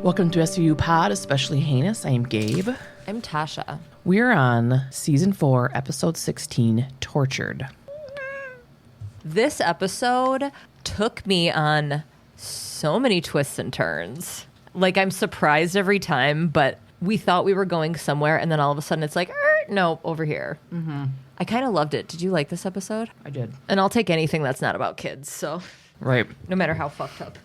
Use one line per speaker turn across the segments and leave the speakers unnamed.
Welcome to SVU Pod, Especially Heinous. I am Gabe.
I'm Tasha.
We're on Season 4, Episode 16, Tortured.
This episode took me on so many twists and turns. Like, I'm surprised every time, but we thought we were going somewhere, and then all of a sudden it's like, no, over here. Mm-hmm. I kind of loved it. Did you like this episode?
I did.
And I'll take anything that's not about kids, so.
Right.
No matter how fucked up.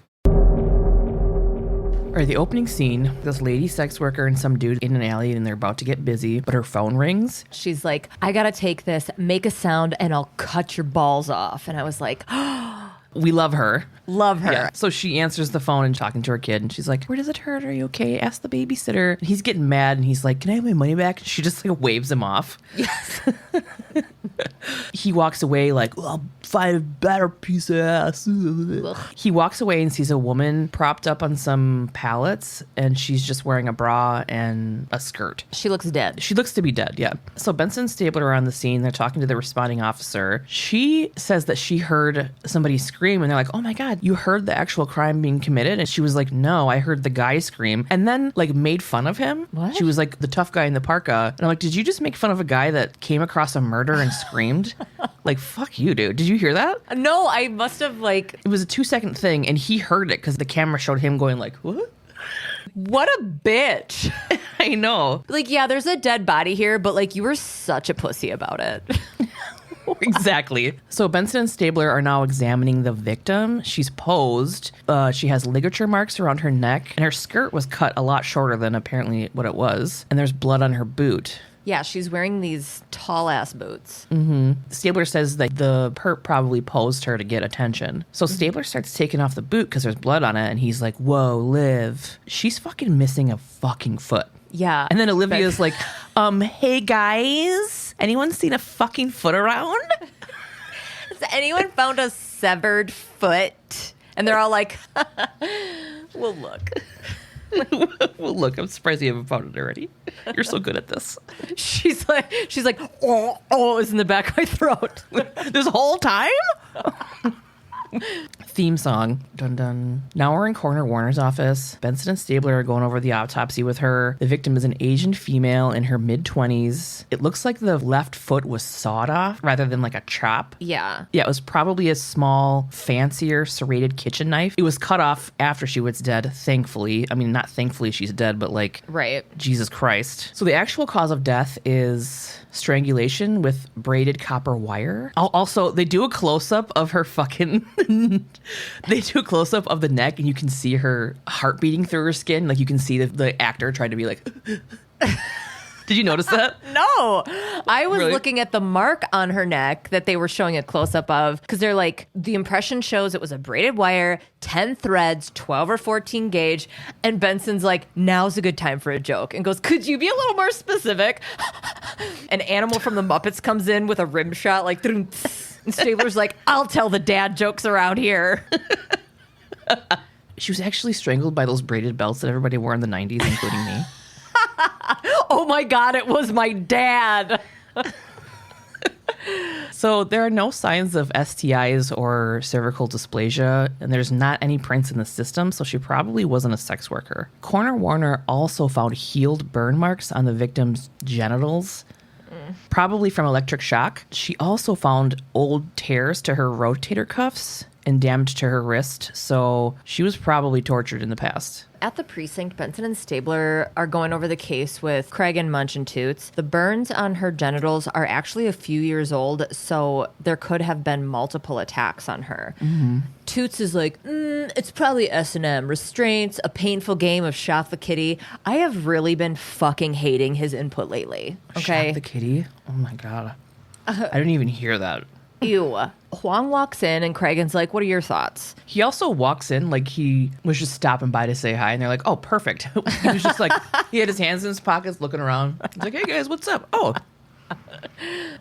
All right, the opening scene, this lady sex worker and some dude in an alley, and they're about to get busy, but her phone rings.
She's like, I gotta take this, make a sound, and I'll cut your balls off. And I was like,
We love her.
love her.
Yeah. So she answers the phone and talking to her kid, and she's like, where does it hurt? Are you okay? Ask the babysitter. And he's getting mad, and he's like, can I have my money back? And she just like waves him off.
Yes.
He walks away like, I'll find a better piece of ass. He walks away and sees a woman propped up on some pallets, and she's just wearing a bra and a skirt.
She looks dead.
She looks to be dead, yeah. So Benson and Stabler are on the scene. They're talking to the responding officer. She says that she heard somebody scream, and they're like, oh my God, you heard the actual crime being committed? And she was like, no, I heard the guy scream. And then like made fun of him.
What?
She was like the tough guy in the parka. And I'm like, did you just make fun of a guy that came across a murder and screamed? Like, fuck you, dude. Did you hear that?
No, I must have like...
It was a 2-second thing, and he heard it because the camera showed him going like, what?
What a bitch.
I know.
Like, yeah, there's a dead body here, but like, you were such a pussy about it.
Exactly. So Benson and Stabler are now examining the victim. She's posed. She has ligature marks around her neck, and her skirt was cut a lot shorter than apparently what it was. And there's blood on her boot.
Yeah, she's wearing these tall-ass boots.
Mm-hmm. Stabler says that the perp probably posed her to get attention. So Stabler starts taking off the boot because there's blood on it, and he's like, whoa, Liv. She's fucking missing a fucking foot.
Yeah.
And then Olivia's like, hey guys, anyone seen a fucking foot around?
Has anyone found a severed foot? And they're all like, well, look.
Well, look, I'm surprised you haven't found it already. You're so good at this.
She's like, oh, it's in the back of my throat.
This whole time? Theme song. Dun dun. Now we're in Coroner Warner's office. Benson and Stabler are going over the autopsy with her. The victim is an Asian female in her mid-20s. It looks like the left foot was sawed off rather than like a chop.
Yeah.
Yeah, it was probably a small, fancier, serrated kitchen knife. It was cut off after she was dead, thankfully. I mean, not thankfully she's dead, but like,
right.
Jesus Christ. So the actual cause of death is strangulation with braided copper wire. Also, they do a close-up of her fucking... They do a close-up of the neck, and you can see her heart beating through her skin. Like, you can see the actor trying to be like... Did you notice that?
No. I was
Really?
looking at the mark on her neck that they were showing a close-up of, because they're like, the impression shows it was a braided wire, 10 threads, 12 or 14 gauge, and Benson's like, now's a good time for a joke, and goes, could you be a little more specific? An animal from the Muppets comes in with a rim shot, like, and Stabler's like, I'll tell the dad jokes around here.
She was actually strangled by those braided belts that everybody wore in the 90s, including me.
Oh my God, it was my dad.
So there are no signs of STIs or cervical dysplasia, and there's not any prints in the system, so she probably wasn't a sex worker. Coroner Warner also found healed burn marks on the victim's genitals, probably from electric shock. She also found old tears to her rotator cuffs and damage to her wrist, so she was probably tortured in the past.
At the precinct, Benson and Stabler are going over the case with Cragen, Munch, and Toots. The burns on her genitals are actually a few years old, so there could have been multiple attacks on her. Mm-hmm. Toots is like, it's probably S&M, restraints, a painful game of Shot the Kitty. I have really been fucking hating his input lately. Okay.
Shot the kitty? Oh my God. I didn't even hear that.
Ew. Huang walks in and Cragen's like, what are your thoughts?
He also walks in like he was just stopping by to say hi, and they're like, oh, perfect. He was just like, he had his hands in his pockets looking around. He's like, hey guys, what's up? Oh.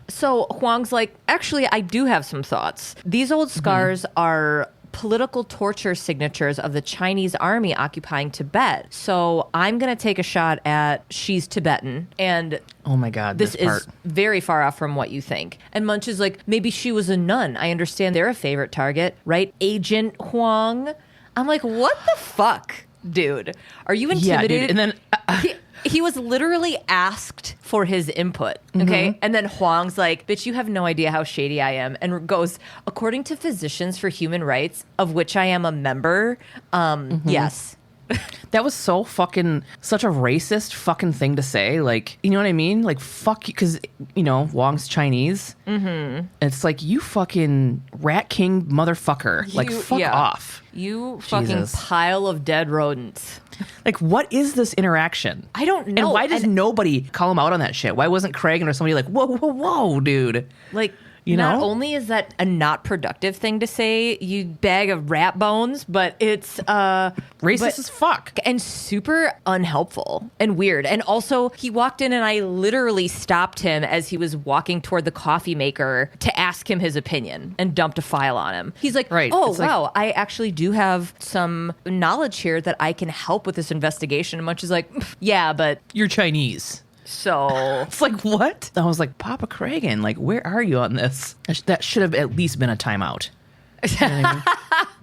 So Huang's like, actually, I do have some thoughts. These old scars are political torture signatures of the Chinese army occupying Tibet. So I'm going to take a shot at she's Tibetan. And
oh my God,
this is very far off from what you think. And Munch is like, maybe she was a nun. I understand they're a favorite target, right? Agent Huang. I'm like, what the fuck? dude, are you
Yeah,
intimidated?
dude. And then
He was literally asked for his input, okay? And then Huang's like, bitch, you have no idea how shady I am. And goes, according to Physicians for Human Rights, of which I am a member, yes.
that was so fucking such a racist fucking thing to say. Like, you know what I mean? Like, fuck you, because, you know, Wong's Chinese. Mm-hmm. It's like, you fucking rat king motherfucker. Like, fuck off.
You fucking pile of dead rodents.
Like, what is this interaction?
I don't know.
And why does nobody call him out on that shit? Why wasn't Cragen or somebody like, whoa, whoa, whoa, dude?
Like,
you know?
Not only is that a not productive thing to say, you bag of rat bones, but it's
racist as fuck.
And super unhelpful and weird. And also, he walked in and I literally stopped him as he was walking toward the coffee maker to ask him his opinion and dumped a file on him. He's like, oh, wow, I actually do have some knowledge here that I can help with this investigation. And Munch is like, yeah, but
you're Chinese.
So
it's like, what? I was like, Papa Cragen, like, where are you on this? That should have at least been a timeout. You know what I mean?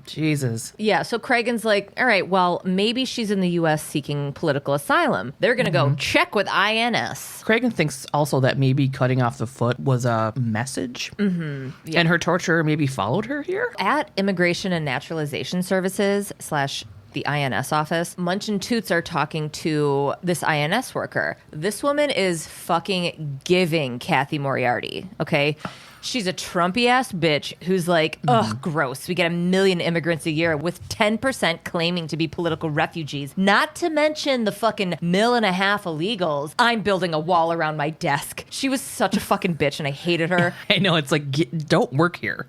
Jesus.
Yeah, so Cragen's like, all right, well, maybe she's in the U.S. seeking political asylum. They're going to go check with INS.
Cragen thinks also that maybe cutting off the foot was a message. Mm-hmm. Yeah. And her torturer maybe followed her here?
At Immigration and Naturalization Services / the INS office, Munch and Toots are talking to this INS worker. This woman is fucking giving Kathy Moriarty, okay? She's a Trumpy-ass bitch who's like, ugh, gross. We get 1 million immigrants a year with 10% claiming to be political refugees. Not to mention the fucking 1.5 million illegals. I'm building a wall around my desk. She was such a fucking bitch and I hated her.
I know, it's like, don't work here.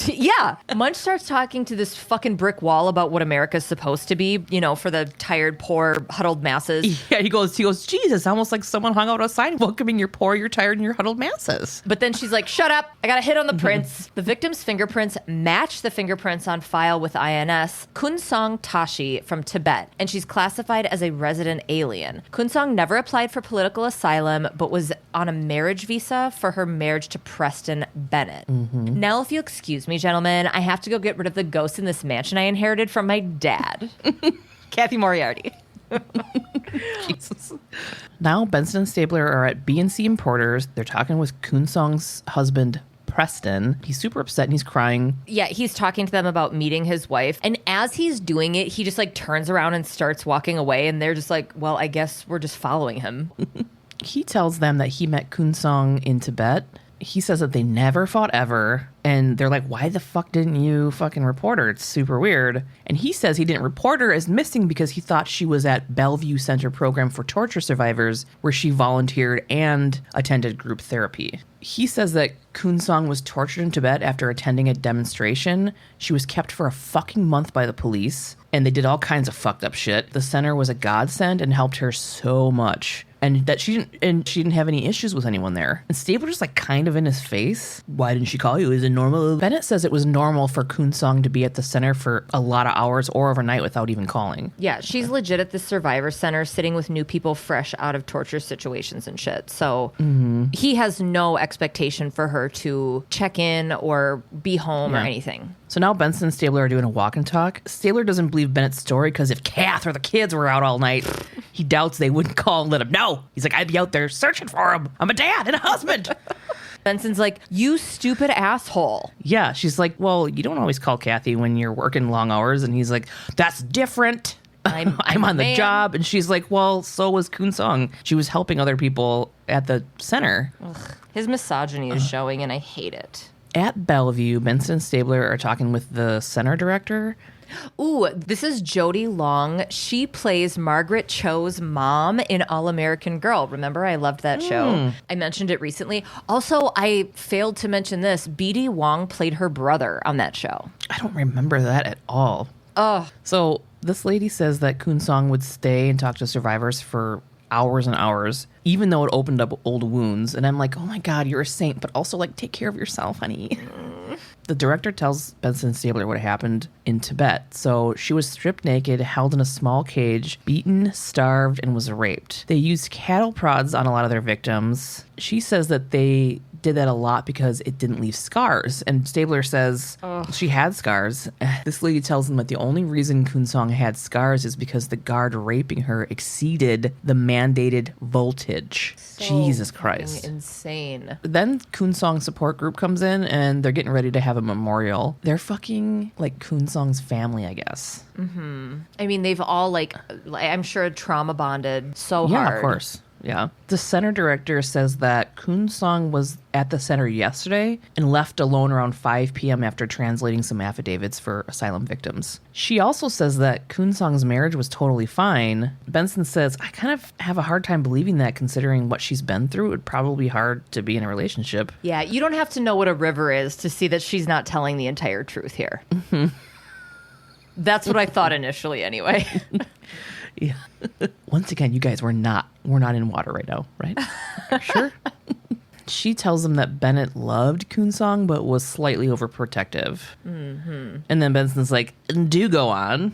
Yeah. Munch starts talking to this fucking brick wall about what America's supposed to be, you know, for the tired, poor, huddled masses.
Yeah, he goes, Jesus, almost like someone hung out a sign welcoming your poor, your tired, and your huddled masses.
But then she's like, shut up. I got a hit on the prints. The victim's fingerprints match the fingerprints on file with INS. Kunsong Tashi from Tibet, and she's classified as a resident alien. Kunsong never applied for political asylum, but was on a marriage visa for her marriage to Preston Bennett. Mm-hmm. Now, if you excuse me, gentlemen, I have to go get rid of the ghost in this mansion I inherited from my dad. Kathy Moriarty.
Jesus. Now Benson and Stabler are at B&C Importers. They're talking with Kunsong's husband, Preston. He's super upset and he's crying.
Yeah, he's talking to them about meeting his wife. And as he's doing it, he just like turns around and starts walking away. And they're just like, well, I guess we're just following him.
He tells them that he met Kunsong in Tibet. He says that they never fought ever. And they're like, why the fuck didn't you fucking report her? It's super weird. And he says he didn't report her as missing because he thought she was at Bellevue Center Program for Torture Survivors, where she volunteered and attended group therapy. He says that Kunsong was tortured in Tibet after attending a demonstration. She was kept for a fucking month by the police, and they did all kinds of fucked up shit. The center was a godsend and helped her so much. And that she didn't have any issues with anyone there. And Stabler just like kind of in his face. Why didn't she call you? Is it normal? Bennett says it was normal for Kunsong to be at the center for a lot of hours or overnight without even calling.
Yeah, she's legit at the Survivor Center sitting with new people fresh out of torture situations and shit. So he has no expectation for her to check in or be home or anything.
So now Benson and Stabler are doing a walk and talk. Stabler doesn't believe Bennett's story because if Kath or the kids were out all night, he doubts they wouldn't call and let him know. He's like, I'd be out there searching for him. I'm a dad and a husband.
Benson's like, you stupid asshole.
Yeah, she's like, well, you don't always call Kathy when you're working long hours. And he's like, that's different. I'm on the job. And she's like, well, so was Kunsong. She was helping other people at the center.
Ugh. His misogyny is showing and I hate it.
At Bellevue, Benson and Stabler are talking with the center director.
Ooh, this is Jodie Long. She plays Margaret Cho's mom in All American Girl. Remember, I loved that show. I mentioned it recently. Also, I failed to mention this. B.D. Wong played her brother on that show.
I don't remember that at all. So this lady says that Kunsong would stay and talk to survivors for hours and hours, even though it opened up old wounds. And I'm like, oh my God, you're a saint, but also like, take care of yourself, honey. The director tells Benson and Stabler what happened in Tibet. So she was stripped naked, held in a small cage, beaten, starved, and was raped. They used cattle prods on a lot of their victims. She says that they did that a lot because it didn't leave scars. And Stabler says she had scars. This lady tells him that the only reason Kunsong had scars is because the guard raping her exceeded the mandated voltage.
So
Jesus Christ.
Insane.
Then Kunsong's support group comes in and they're getting ready to have a memorial. They're fucking like Kunsong's family, I guess.
I mean, they've all I'm sure trauma bonded so hard.
Yeah, of course. Yeah. The center director says that Kunsong was at the center yesterday and left alone around 5 p.m. after translating some affidavits for asylum victims. She also says that Kunsong's marriage was totally fine. Benson says, I kind of have a hard time believing that considering what she's been through. It would probably be hard to be in a relationship.
Yeah, you don't have to know what a river is to see that she's not telling the entire truth here. That's what I thought initially anyway.
Yeah. Once again, you guys, we're not in water right now, right? Sure. She tells him that Bennett loved Kunsong, but was slightly overprotective. Mm-hmm. And then Benson's like, do go on.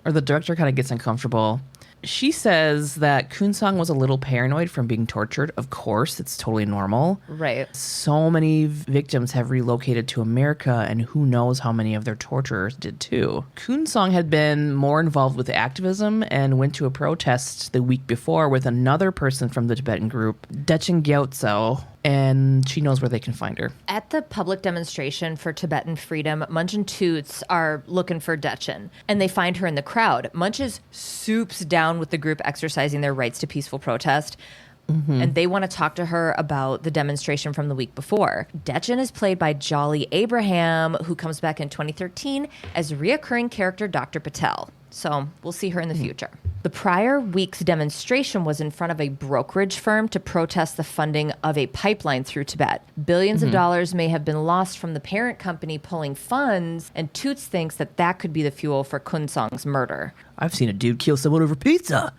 Or the director kind of gets uncomfortable. She says that Kunsong was a little paranoid from being tortured. Of course, it's totally normal.
Right.
So many victims have relocated to America, and who knows how many of their torturers did too. Kunsong had been more involved with activism and went to a protest the week before with another person from the Tibetan group, Dechen Gyatso, and she knows where they can find her.
At the public demonstration for Tibetan freedom, Munch and Toots are looking for Dechen, and they find her in the crowd. Munch is soups down with the group exercising their rights to peaceful protest, and they want to talk to her about the demonstration from the week before. Dechen is played by Jolly Abraham, who comes back in 2013 as reoccurring character Dr. Patel. So we'll see her in the future. The prior week's demonstration was in front of a brokerage firm to protest the funding of a pipeline through Tibet. Billions of dollars may have been lost from the parent company pulling funds, and Toots thinks that that could be the fuel for Kunsong's murder.
I've seen a dude kill someone over pizza.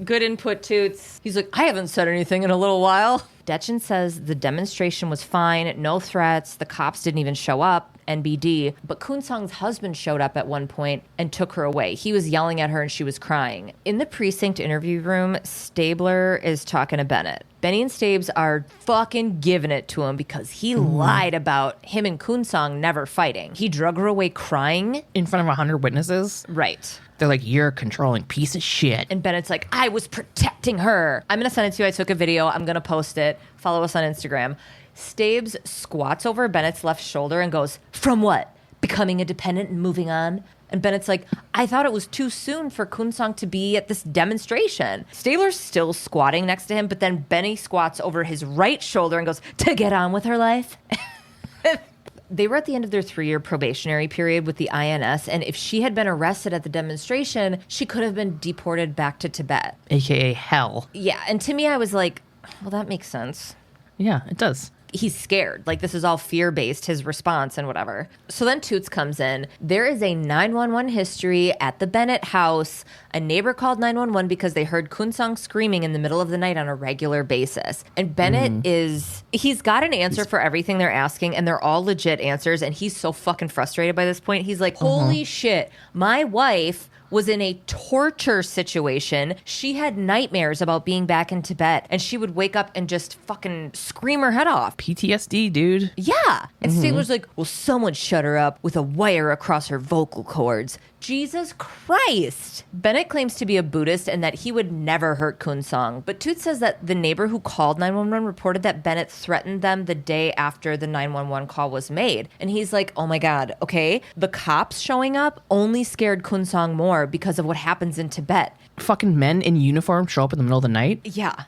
Good input, Toots. He's like, I haven't said anything in a little while. Dechen says the demonstration was fine, no threats, the cops didn't even show up, NBD, but Kunsong's husband showed up at one point and took her away. He was yelling at her and she was crying. In the precinct interview room, Stabler is talking to Bennett. Benny and Stabes are fucking giving it to him because he lied about him and Kunsong never fighting. He drug her away crying.
In front of 100 witnesses?
Right.
They're like, you're a controlling piece of shit.
And Bennett's like, I was protecting her. I'm going to send it to you. I took a video. I'm going to post it. Follow us on Instagram. Stabes squats over Bennett's left shoulder and goes, from what? Becoming independent and moving on? And Bennett's like, I thought it was too soon for Kunsong to be at this demonstration. Stabler's still squatting next to him, but then Benny squats over his right shoulder and goes, to get on with her life? They were at the end of their 3-year probationary period with the INS, and if she had been arrested at the demonstration, she could have been deported back to Tibet.
AKA hell.
Yeah, and to me, I was like, well, that makes sense.
Yeah, it does.
He's scared. Like, this is all fear-based, his response and whatever. So then Toots comes in. There is a 911 history at the Bennett house. A neighbor called 911 because they heard Kunsong screaming in the middle of the night on a regular basis. And Bennett he's got an answer for everything they're asking, and they're all legit answers, and he's so fucking frustrated by this point. He's like, holy shit, my wife was in a torture situation. She had nightmares about being back in Tibet, and she would wake up and just fucking scream her head off.
PTSD, dude.
Yeah. And Stabler's like, well, someone shut her up with a wire across her vocal cords. Jesus Christ. Bennett claims to be a Buddhist and that he would never hurt Kunsong. But Toots says that the neighbor who called 911 reported that Bennett threatened them the day after the 911 call was made. And he's like, oh my God, okay. The cops showing up only scared Kunsong more because of what happens in Tibet.
Fucking men in uniform show up in the middle of the night?
Yeah.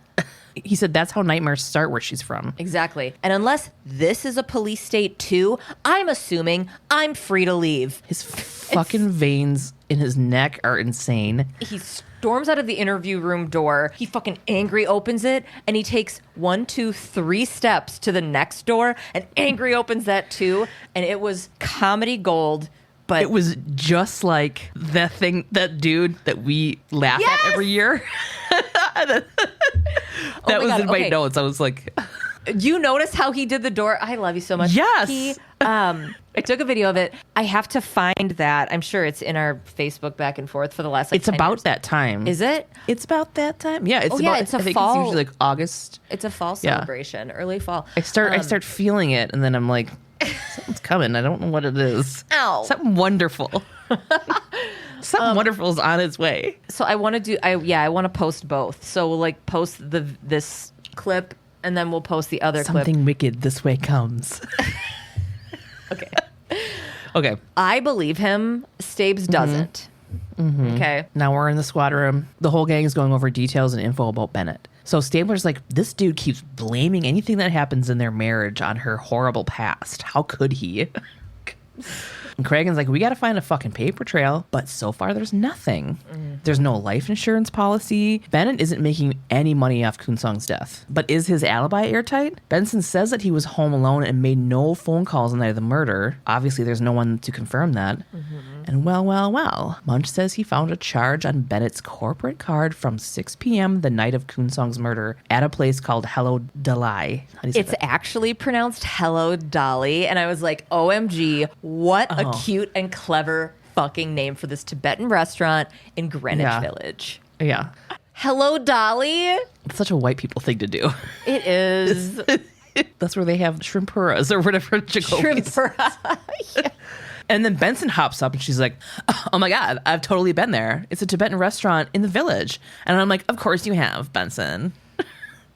He said that's how nightmares start where she's from.
Exactly. And unless this is a police state too, I'm assuming I'm free to leave.
His fucking veins in his neck are insane.
He storms out of the interview room door. He fucking angry opens it, and he takes 1, 2, 3 steps to the next door and angry opens that too. And it was comedy gold. But
it was just like that dude that we laugh at every year. That was in my notes. I was like,
you noticed how he did the door? I love you so much.
Yes.
He, I took a video of it. I have to find that. I'm sure it's in our Facebook back and forth for the last, like,
It's
10
about
years.
that time.
Is it?
It's about that time. Yeah, it's
Oh,
about,
yeah, it's a
I think
fall.
it's usually like August.
It's a fall
Yeah.
celebration, early fall.
I start feeling it, and then I'm like, something's coming. I don't know what it is.
Ow.
Something wonderful. Something wonderful is on its way.
So I want to I want to post both. So we'll like post this clip, and then we'll post the other clip.
Something wicked this way comes.
Okay.
Okay.
I believe him. Stabes doesn't. Okay.
Now we're in the squad room. The whole gang is going over details and info about Bennett. So Stabler's like, this dude keeps blaming anything that happens in their marriage on her horrible past. How could he? And Cragen's like, we got to find a fucking paper trail, but so far there's nothing. There's no life insurance policy. Bennett isn't making any money off Kunsong's death. But is his alibi airtight? Benson says that he was home alone and made no phone calls on the night of the murder. Obviously, there's no one to confirm that. And well, Munch says he found a charge on Bennett's corporate card from 6 p.m. the night of Kunsong's murder at a place called Hello Dolly. How do you say
It's
that?
actually pronounced Hello Dolly. And I was like, OMG, what a cute and clever fucking name for this Tibetan restaurant in Greenwich Village.
Yeah.
Hello Dolly.
It's such a white people thing to do.
It is.
That's where they have shrimpuras or whatever.
Shrimp for
And then Benson hops up and she's like, oh my God, I've totally been there. It's a Tibetan restaurant in the village. And I'm like, of course you have, Benson.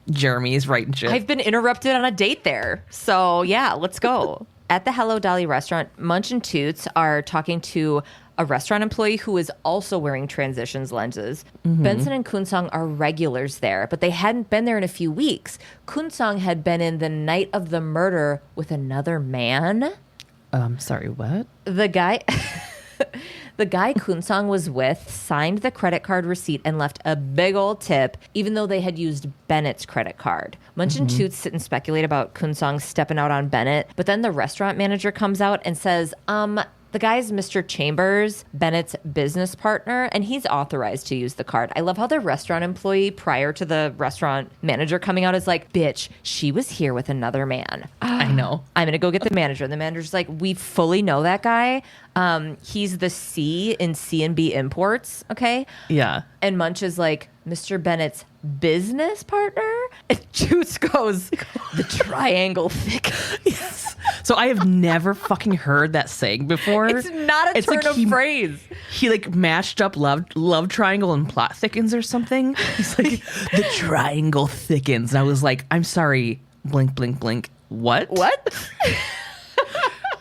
Jeremy's writing shit.
I've been interrupted on a date there. So yeah, let's go. At the Hello Dolly restaurant, Munch and Toots are talking to a restaurant employee who is also wearing transitions lenses. Benson and Kunsong are regulars there, but they hadn't been there in a few weeks. Kunsong had been in the night of the murder with another man.
Sorry, what?
The guy Kunsong was with signed the credit card receipt and left a big old tip, even though they had used Bennett's credit card. Munch and Toots sit and speculate about Kunsong stepping out on Bennett, but then the restaurant manager comes out and says, the guy's Mr. Chambers, Bennett's business partner, and he's authorized to use the card. I love how the restaurant employee, prior to the restaurant manager coming out, is like, bitch, she was here with another man.
I know.
I'm going to go get the manager. And the manager's like, we fully know that guy. He's the C in C&B Imports, okay?
Yeah.
And Munch is like, Mr. Bennett's business partner? And Toots goes, the triangle thick.
Yes. So I have never fucking heard that saying before.
It's not a turn of phrase.
He like mashed up love triangle and plot thickens or something. He's like, the triangle thickens. And I was like, I'm sorry, blink, blink, blink. What?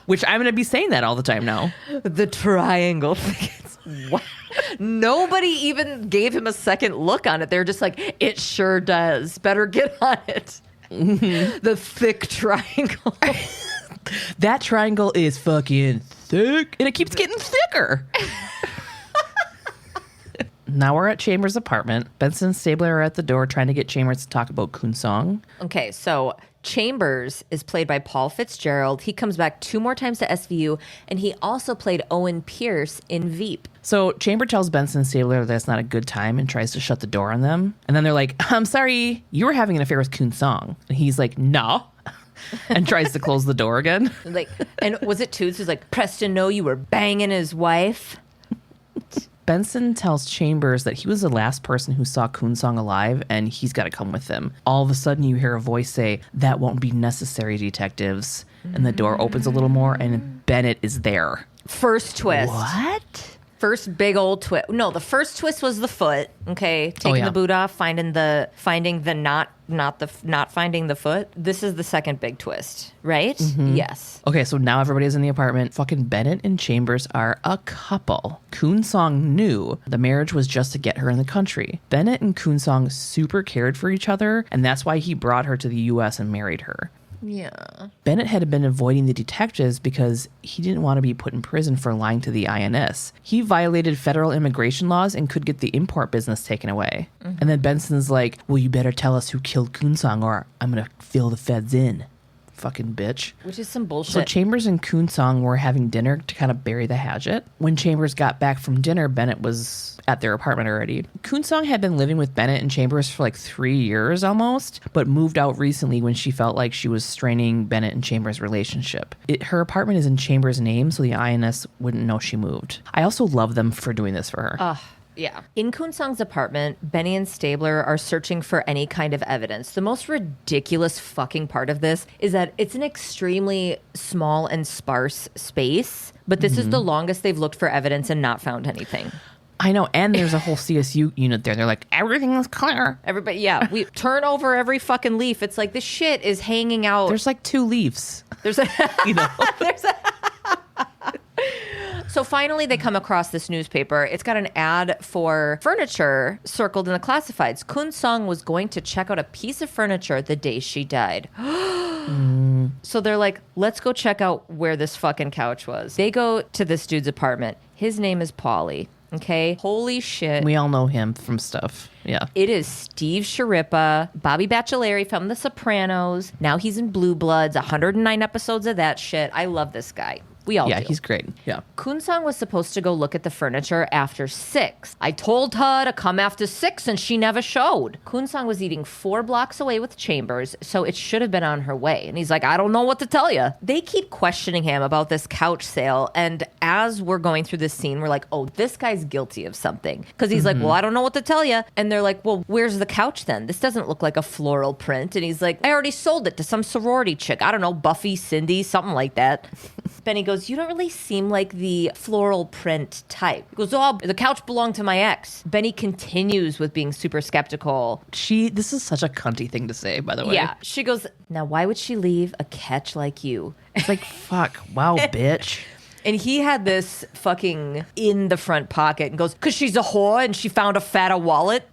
Which I'm going to be saying that all the time now.
The triangle thickens. What? Nobody even gave him a second look on it. They're just like, it sure does. Better get on it. The thick triangle.
That triangle is fucking thick. And it keeps getting thicker. Now we're at Chambers' apartment. Benson and Stabler are at the door trying to get Chambers to talk about Kunsong.
Okay, so Chambers is played by Paul Fitzgerald. He comes back 2 more times to SVU, and he also played Owen Pierce in Veep.
So Chamber tells Benson and Stabler that it's not a good time and tries to shut the door on them. And then they're like, I'm sorry, you were having an affair with Kunsong. And he's like, no. And tries to close the door again.
Like, and was it Toots who's like, Preston, no, you were banging his wife?
Benson tells Chambers that he was the last person who saw Kunsong alive and he's got to come with them. All of a sudden you hear a voice say, that won't be necessary, detectives. And the door opens a little more and Bennett is there.
First twist.
What?
First big old twist. No, the first twist was the foot. Okay, taking the boot off, finding the not finding the foot. This is the second big twist, right? Yes.
Okay, so now everybody is in the apartment. Fucking Bennett and Chambers are a couple. Kunsong knew the marriage was just to get her in the country. Bennett and Kunsong super cared for each other, and that's why he brought her to the U.S. and married her.
Yeah.
Bennett had been avoiding the detectives because he didn't want to be put in prison for lying to the INS. He violated federal immigration laws and could get the import business taken away. And then Benson's like, well, you better tell us who killed Kunsong or I'm going to fill the feds in. fucking bitch.
Which is some bullshit.
So Chambers and Koonsong were having dinner to kind of bury the hatchet. When Chambers got back from dinner, Bennett was at their apartment already. Koonsong had been living with Bennett and Chambers for like 3 years almost, but moved out recently when she felt like she was straining Bennett and Chambers' relationship. Her apartment is in Chambers' name, so the INS wouldn't know she moved. I also love them for doing this for her.
Yeah. In Koonsong's apartment, Benny and Stabler are searching for any kind of evidence. The most ridiculous fucking part of this is that it's an extremely small and sparse space, but this is the longest they've looked for evidence and not found anything.
I know, and there's a whole CSU unit there. They're like, everything is clear.
Everybody, yeah, we turn over every fucking leaf. It's like this shit is hanging out.
There's like 2 leaves.
There's a,
You know?
So finally, they come across this newspaper. It's got an ad for furniture circled in the classifieds. Koonsong was going to check out a piece of furniture the day she died. So they're like, let's go check out where this fucking couch was. They go to this dude's apartment. His name is Paulie. Okay. Holy shit.
We all know him from stuff. Yeah.
It is Steve Sharippa, Bobby Baccelleri from The Sopranos. Now he's in Blue Bloods, 109 episodes of that shit. I love this guy. We all do.
Yeah, he's great. Yeah.
Koonsong was supposed to go look at the furniture after 6. I told her to come after 6 and she never showed. Koonsong was eating 4 blocks away with Chambers, so it should have been on her way. And he's like, I don't know what to tell you. They keep questioning him about this couch sale. And as we're going through this scene, we're like, oh, this guy's guilty of something. Because he's like, well, I don't know what to tell you. And they're like, well, where's the couch then? This doesn't look like a floral print. And he's like, I already sold it to some sorority chick. I don't know, Buffy, Cindy, something like that. Benny goes, you don't really seem like the floral print type. He goes, oh, the couch belonged to my ex. Benny continues with being super skeptical.
This is such a cunty thing to say, by the way.
Yeah. She goes, now why would she leave a catch like you?
It's like, fuck, wow, bitch.
And he had this fucking in the front pocket and goes, because she's a whore and she found a fatter wallet.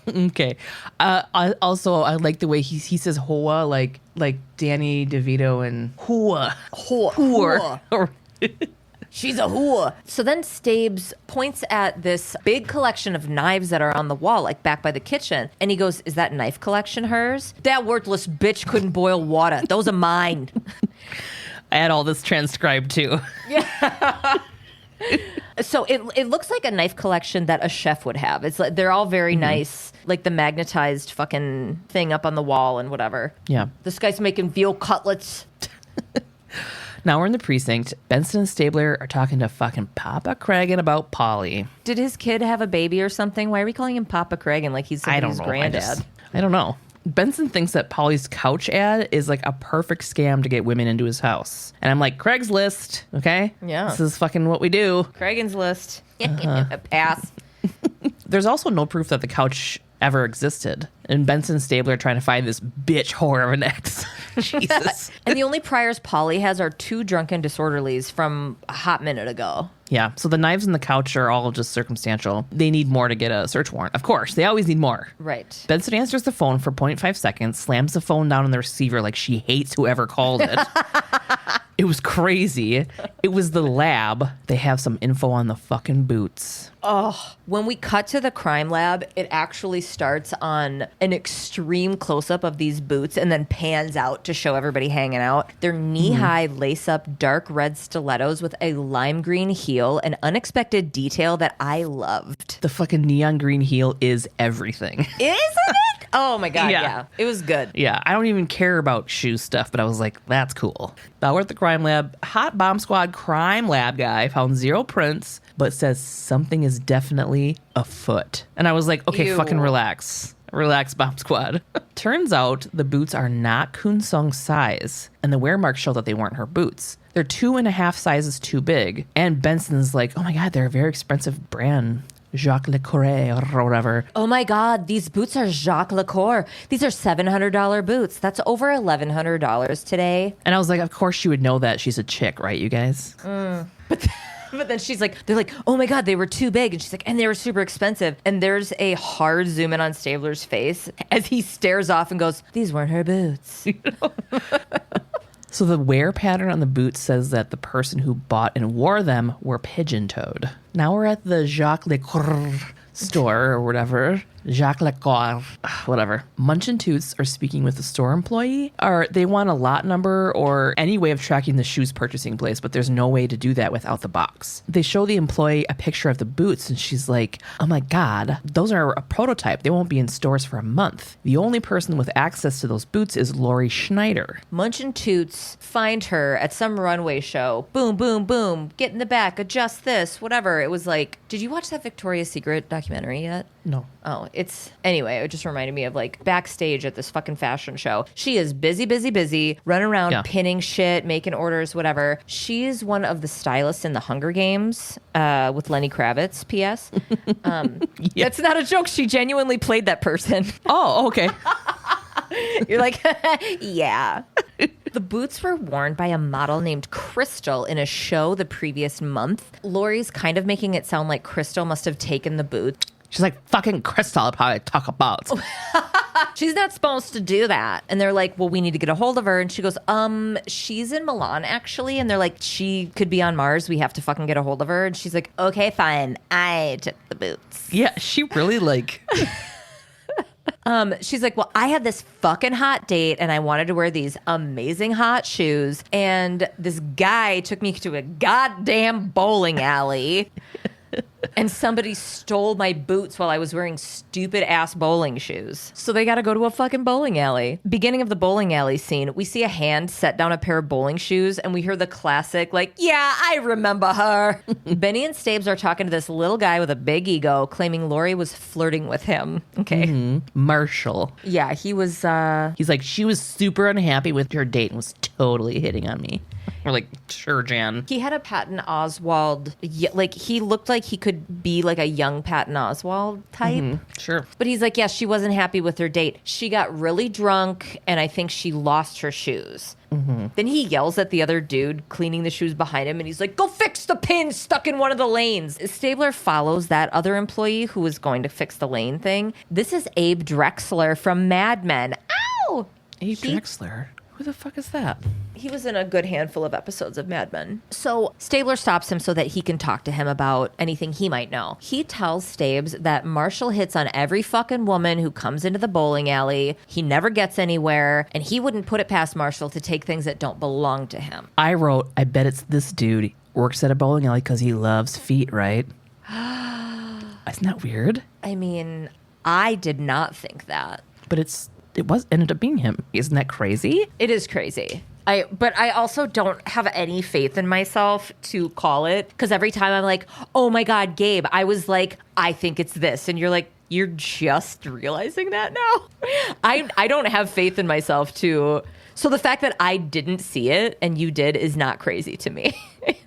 Okay. I like the way he says hoa, like Danny DeVito and whore.
Whore. She's a whore. So then Stabes points at this big collection of knives that are on the wall, like back by the kitchen. And he goes, is that knife collection hers? That worthless bitch couldn't boil water. Those are mine.
I had all this transcribed too.
Yeah. So it looks like a knife collection that a chef would have. It's like they're all very nice, like the magnetized fucking thing up on the wall and whatever.
Yeah.
This guy's making veal cutlets.
Now we're in the precinct. Benson and Stabler are talking to fucking Papa Cragen about Polly.
Did his kid have a baby or something? Why are we calling him Papa Cragen like he's somebody's granddad?
I don't know. Benson thinks that Polly's couch ad is like a perfect scam to get women into his house. And I'm like, Craigslist, okay?
Yeah.
This is fucking what we do.
Cragen's list. Pass.
There's also no proof that the couch ever existed. And Benson and Stabler are trying to find this bitch whore of an ex. Jesus.
And the only priors Polly has are 2 drunken disorderlies from a hot minute ago.
Yeah, so the knives in the couch are all just circumstantial. They need more to get a search warrant. Of course, they always need more.
Right.
Benson answers the phone for 0.5 seconds, slams the phone down on the receiver like she hates whoever called it. It was crazy. It was the lab. They have some info on the fucking boots.
Oh, when we cut to the crime lab, it actually starts on an extreme close-up of these boots and then pans out to show everybody hanging out. They're knee-high, lace-up, dark red stilettos with a lime green heel, an unexpected detail that I loved.
The fucking neon green heel is everything.
Isn't it? Oh my God, yeah. It was good.
Yeah, I don't even care about shoe stuff, but I was like, that's cool. Now we're at the crime lab. Hot Bomb Squad crime lab guy found 0 prints, but says something is definitely afoot. And I was like, okay,
Ew.
fucking relax. Relax, Bomb Squad. Turns out the boots are not Koonsong's size, and the wear marks show that they weren't her boots. They're 2.5 sizes too big. And Benson's like, oh my God, they're a very expensive brand. Jacques Lecour or whatever.
Oh my God, these boots are Jacques Lecour. These are $700 boots. That's over $1,100 today.
And I was like, of course she would know that. She's a chick, right, you guys?
But then they're like, oh my God, they were too big. And she's like, and they were super expensive. And there's a hard zoom in on Stabler's face as he stares off and goes, these weren't her boots.
So the wear pattern on the boots says that the person who bought and wore them were pigeon-toed. Now we're at the Jacques Lecour store or whatever. Jacques Lacour, whatever. Munch and Toots are speaking with the store employee. They want a lot number or any way of tracking the shoes purchasing place, but there's no way to do that without the box. They show the employee a picture of the boots, and she's like, oh my God, those are a prototype. They won't be in stores for a month. The only person with access to those boots is Lori Schneider.
Munch and Toots find her at some runway show. Boom, boom, boom. Get in the back. Adjust this. Whatever. It was like, did you watch that Victoria's Secret documentary yet?
No.
Oh, anyway, it just reminded me of like backstage at this fucking fashion show. She is busy, running around, pinning shit, making orders, whatever. She's one of the stylists in the Hunger Games with Lenny Kravitz, P.S. That's not a joke. She genuinely played that person.
Oh, okay.
You're like, yeah. The boots were worn by a model named Crystal in a show the previous month. Lori's kind of making it sound like Crystal must have taken the boots.
She's like, fucking Crystal, probably talk about.
She's not supposed to do that. And they're like, well, we need to get a hold of her. And she goes, she's in Milan, actually. And they're like, she could be on Mars. We have to fucking get a hold of her. And she's like, okay, fine. I took the boots.
Yeah, she really like...
She's like, well, I had this fucking hot date and I wanted to wear these amazing hot shoes. And this guy took me to a goddamn bowling alley. And somebody stole my boots while I was wearing stupid ass bowling shoes. So they got to go to a fucking bowling alley. Beginning of the bowling alley scene, we see a hand set down a pair of bowling shoes and we hear the classic, like, yeah, I remember her. Benny and Stabes are talking to this little guy with a big ego, claiming Lori was flirting with him. Okay.
Mm-hmm. Marshall.
Yeah, he was...
He's like, she was super unhappy with her date and was totally hitting on me. We're like, sure, Jan.
He had a Patton Oswalt, like he looked like he could be like a young Patton Oswalt type.
Mm-hmm. Sure.
But he's like, yeah, she wasn't happy with her date. She got really drunk and I think she lost her shoes. Mm-hmm. Then he yells at the other dude cleaning the shoes behind him and he's like, go fix the pin stuck in one of the lanes. Stabler follows that other employee who was going to fix the lane thing. This is Abe Drexler from Mad Men. Ow!
Abe Drexler? Who the fuck is that?
He was in a good handful of episodes of Mad Men. So Stabler stops him so that he can talk to him about anything he might know. He tells Stabes that Marshall hits on every fucking woman who comes into the bowling alley. He never gets anywhere, and he wouldn't put it past Marshall to take things that don't belong to him.
I wrote, I bet it's this dude works at a bowling alley because he loves feet, right? Isn't that weird?
I mean, I did not think that.
But it ended up being him. Isn't that crazy?
It is crazy. But I also don't have any faith in myself to call it, because every time I'm like, oh my God, Gabe, I was like, I think it's this. And you're like, you're just realizing that now? I don't have faith in myself to... So the fact that I didn't see it and you did is not crazy to me.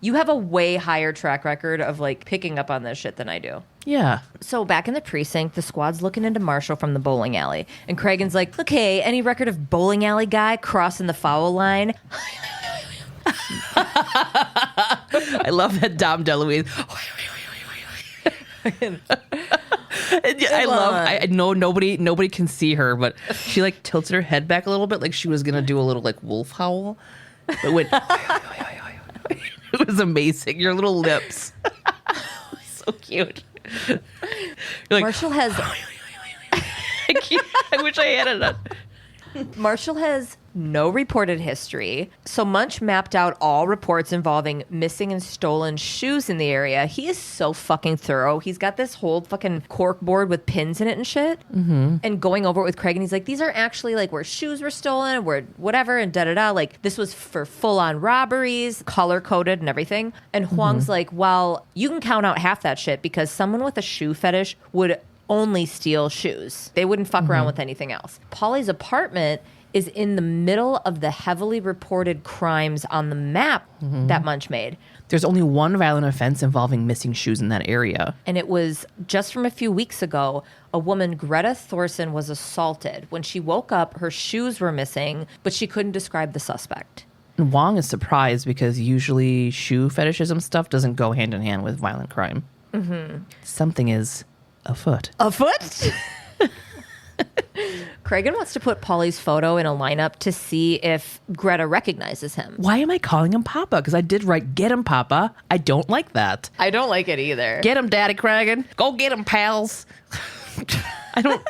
You have a way higher track record of like picking up on this shit than I do.
Yeah.
So back in the precinct, the squad's looking into Marshall from the bowling alley. And Cragen's like, okay, any record of bowling alley guy crossing the foul line?
I love that Dom DeLuise. I know nobody can see her, but she like tilted her head back a little bit like she was gonna do a little like wolf howl. But went, it was amazing. Your little lips. So cute. You're like,
Marshall has
I wish I had it.
Marshall has no reported history. So Munch mapped out all reports involving missing and stolen shoes in the area. He is so fucking thorough. He's got this whole fucking cork board with pins in it and shit. Mm-hmm. And going over it with Craig, and he's like, these are actually like where shoes were stolen, where whatever, and da-da-da. Like, this was for full-on robberies, color-coded and everything. And Huang's like, well, you can count out half that shit because someone with a shoe fetish would only steal shoes. They wouldn't fuck around with anything else. Polly's apartment is in the middle of the heavily reported crimes on the map that Munch made.
There's only one violent offense involving missing shoes in that area.
And it was just from a few weeks ago, a woman, Greta Thorson, was assaulted. When she woke up, her shoes were missing, but she couldn't describe the suspect.
And Wong is surprised because usually shoe fetishism stuff doesn't go hand in hand with violent crime. Mm-hmm. Something is afoot.
Afoot? Cragen wants to put Polly's photo in a lineup to see if Greta recognizes him.
Why am I calling him Papa? Because I did write, get him, Papa. I don't like that.
I don't like it either.
Get him, Daddy Cragen. Go get him, pals. I don't...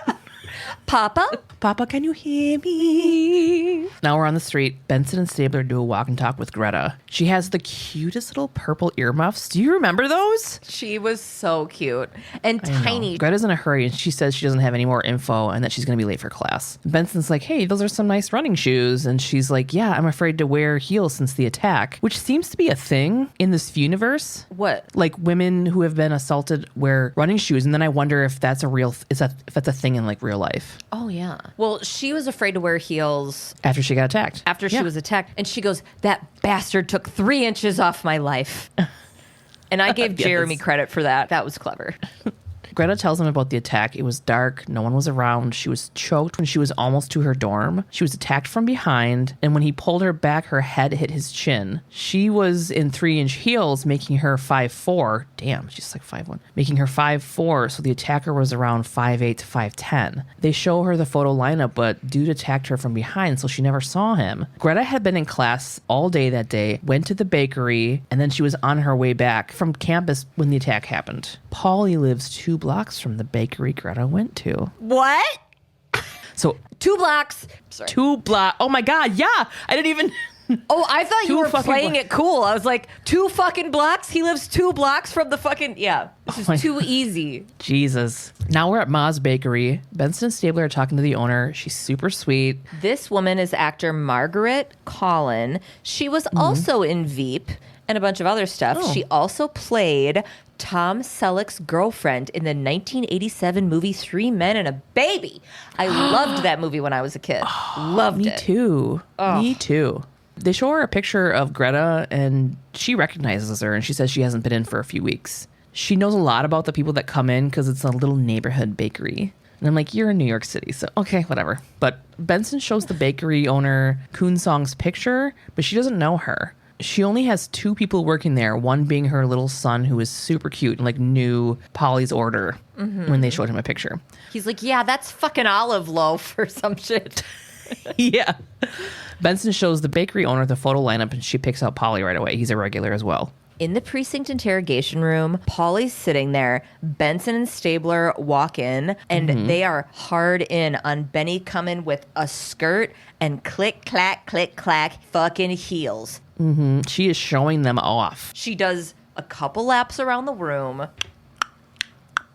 Papa, can you hear me? Now we're on the street. Benson and Stabler do a walk and talk with Greta. She has the cutest little purple earmuffs. Do you remember those?
She was so cute and tiny.
Greta's in a hurry and she says she doesn't have any more info and that she's going to be late for class. Benson's like, hey, those are some nice running shoes. And she's like, yeah, I'm afraid to wear heels since the attack, which seems to be a thing in this universe.
What?
Like women who have been assaulted wear running shoes. And then I wonder if that's if that's a thing in like real life.
Oh, yeah. Well, she was afraid to wear heels
after she got attacked.
After she was attacked. And she goes, that bastard took 3 inches off my life. And I gave Jeremy credit for that. That was clever.
Greta tells him about the attack. It was dark. No one was around. She was choked when she was almost to her dorm. She was attacked from behind. And when he pulled her back, her head hit his chin. She was in 3-inch heels, making her 5'4". Damn, she's like 5'1". Making her 5'4". So the attacker was around 5'8" to 5'10". They show her the photo lineup, but dude attacked her from behind, so she never saw him. Greta had been in class all day that day, went to the bakery, and then she was on her way back from campus when the attack happened. Polly lives 2 blocks from the bakery Greta went to.
What?
So
2 blocks. Sorry.
2 blocks. Oh my God. Yeah. I didn't even.
Oh, I thought you were playing
blocks.
it cool. I was like, 2 fucking blocks? He lives 2 blocks from the fucking... Yeah. This is too easy.
Jesus. Now we're at Ma's Bakery. Benson and Stabler are talking to the owner. She's super sweet.
This woman is actor Margaret Collin. She was also in Veep and a bunch of other stuff.
Oh.
She also played Tom Selleck's girlfriend in the 1987 movie 3 Men and a Baby. I loved that movie when I was a kid. Loved it.
Me too.
Oh.
Me too. They show her a picture of Greta and she recognizes her and she says she hasn't been in for a few weeks. She knows a lot about the people that come in because it's a little neighborhood bakery. And I'm like, you're in New York City, so okay, whatever. But Benson shows the bakery owner Koonsong's picture, but she doesn't know her. She only has 2 people working there, one being her little son who is super cute and like knew Polly's order when they showed him a picture.
He's like, yeah, that's fucking olive loaf or some shit.
Yeah. Benson shows the bakery owner the photo lineup and she picks out Polly right away. He's a regular as well.
In the precinct interrogation room, Polly's sitting there. Benson and Stabler walk in, and they are hard in on Benny coming with a skirt and click, clack, fucking heels.
She is showing them off.
She does a couple laps around the room,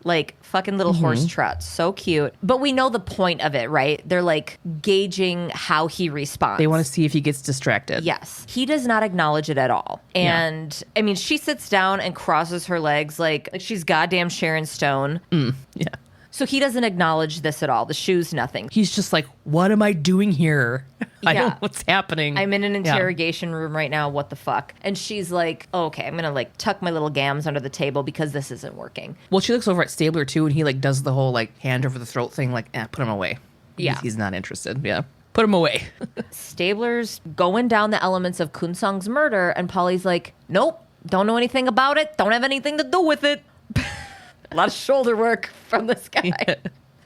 like fucking little horse trots. So cute. But we know the point of it, right? They're like gauging how he responds.
They want to see if he gets distracted.
Yes. He does not acknowledge it at all. And I mean, she sits down and crosses her legs like she's goddamn Sharon Stone.
Yeah.
So he doesn't acknowledge this at all. The shoes, nothing.
He's just like, what am I doing here? I
Yeah.
don't know what's happening.
I'm in an interrogation room right now. What the fuck? And she's like, oh, okay, I'm going to like tuck my little gams under the table because this isn't working.
Well, she looks over at Stabler too, and he like does the whole like hand over the throat thing, like, put him away.
Yeah.
He's not interested. Yeah. Put him away.
Stabler's going down the elements of Koonsong's murder, and Polly's like, nope, don't know anything about it. Don't have anything to do with it. A lot of shoulder work from this guy. Yeah.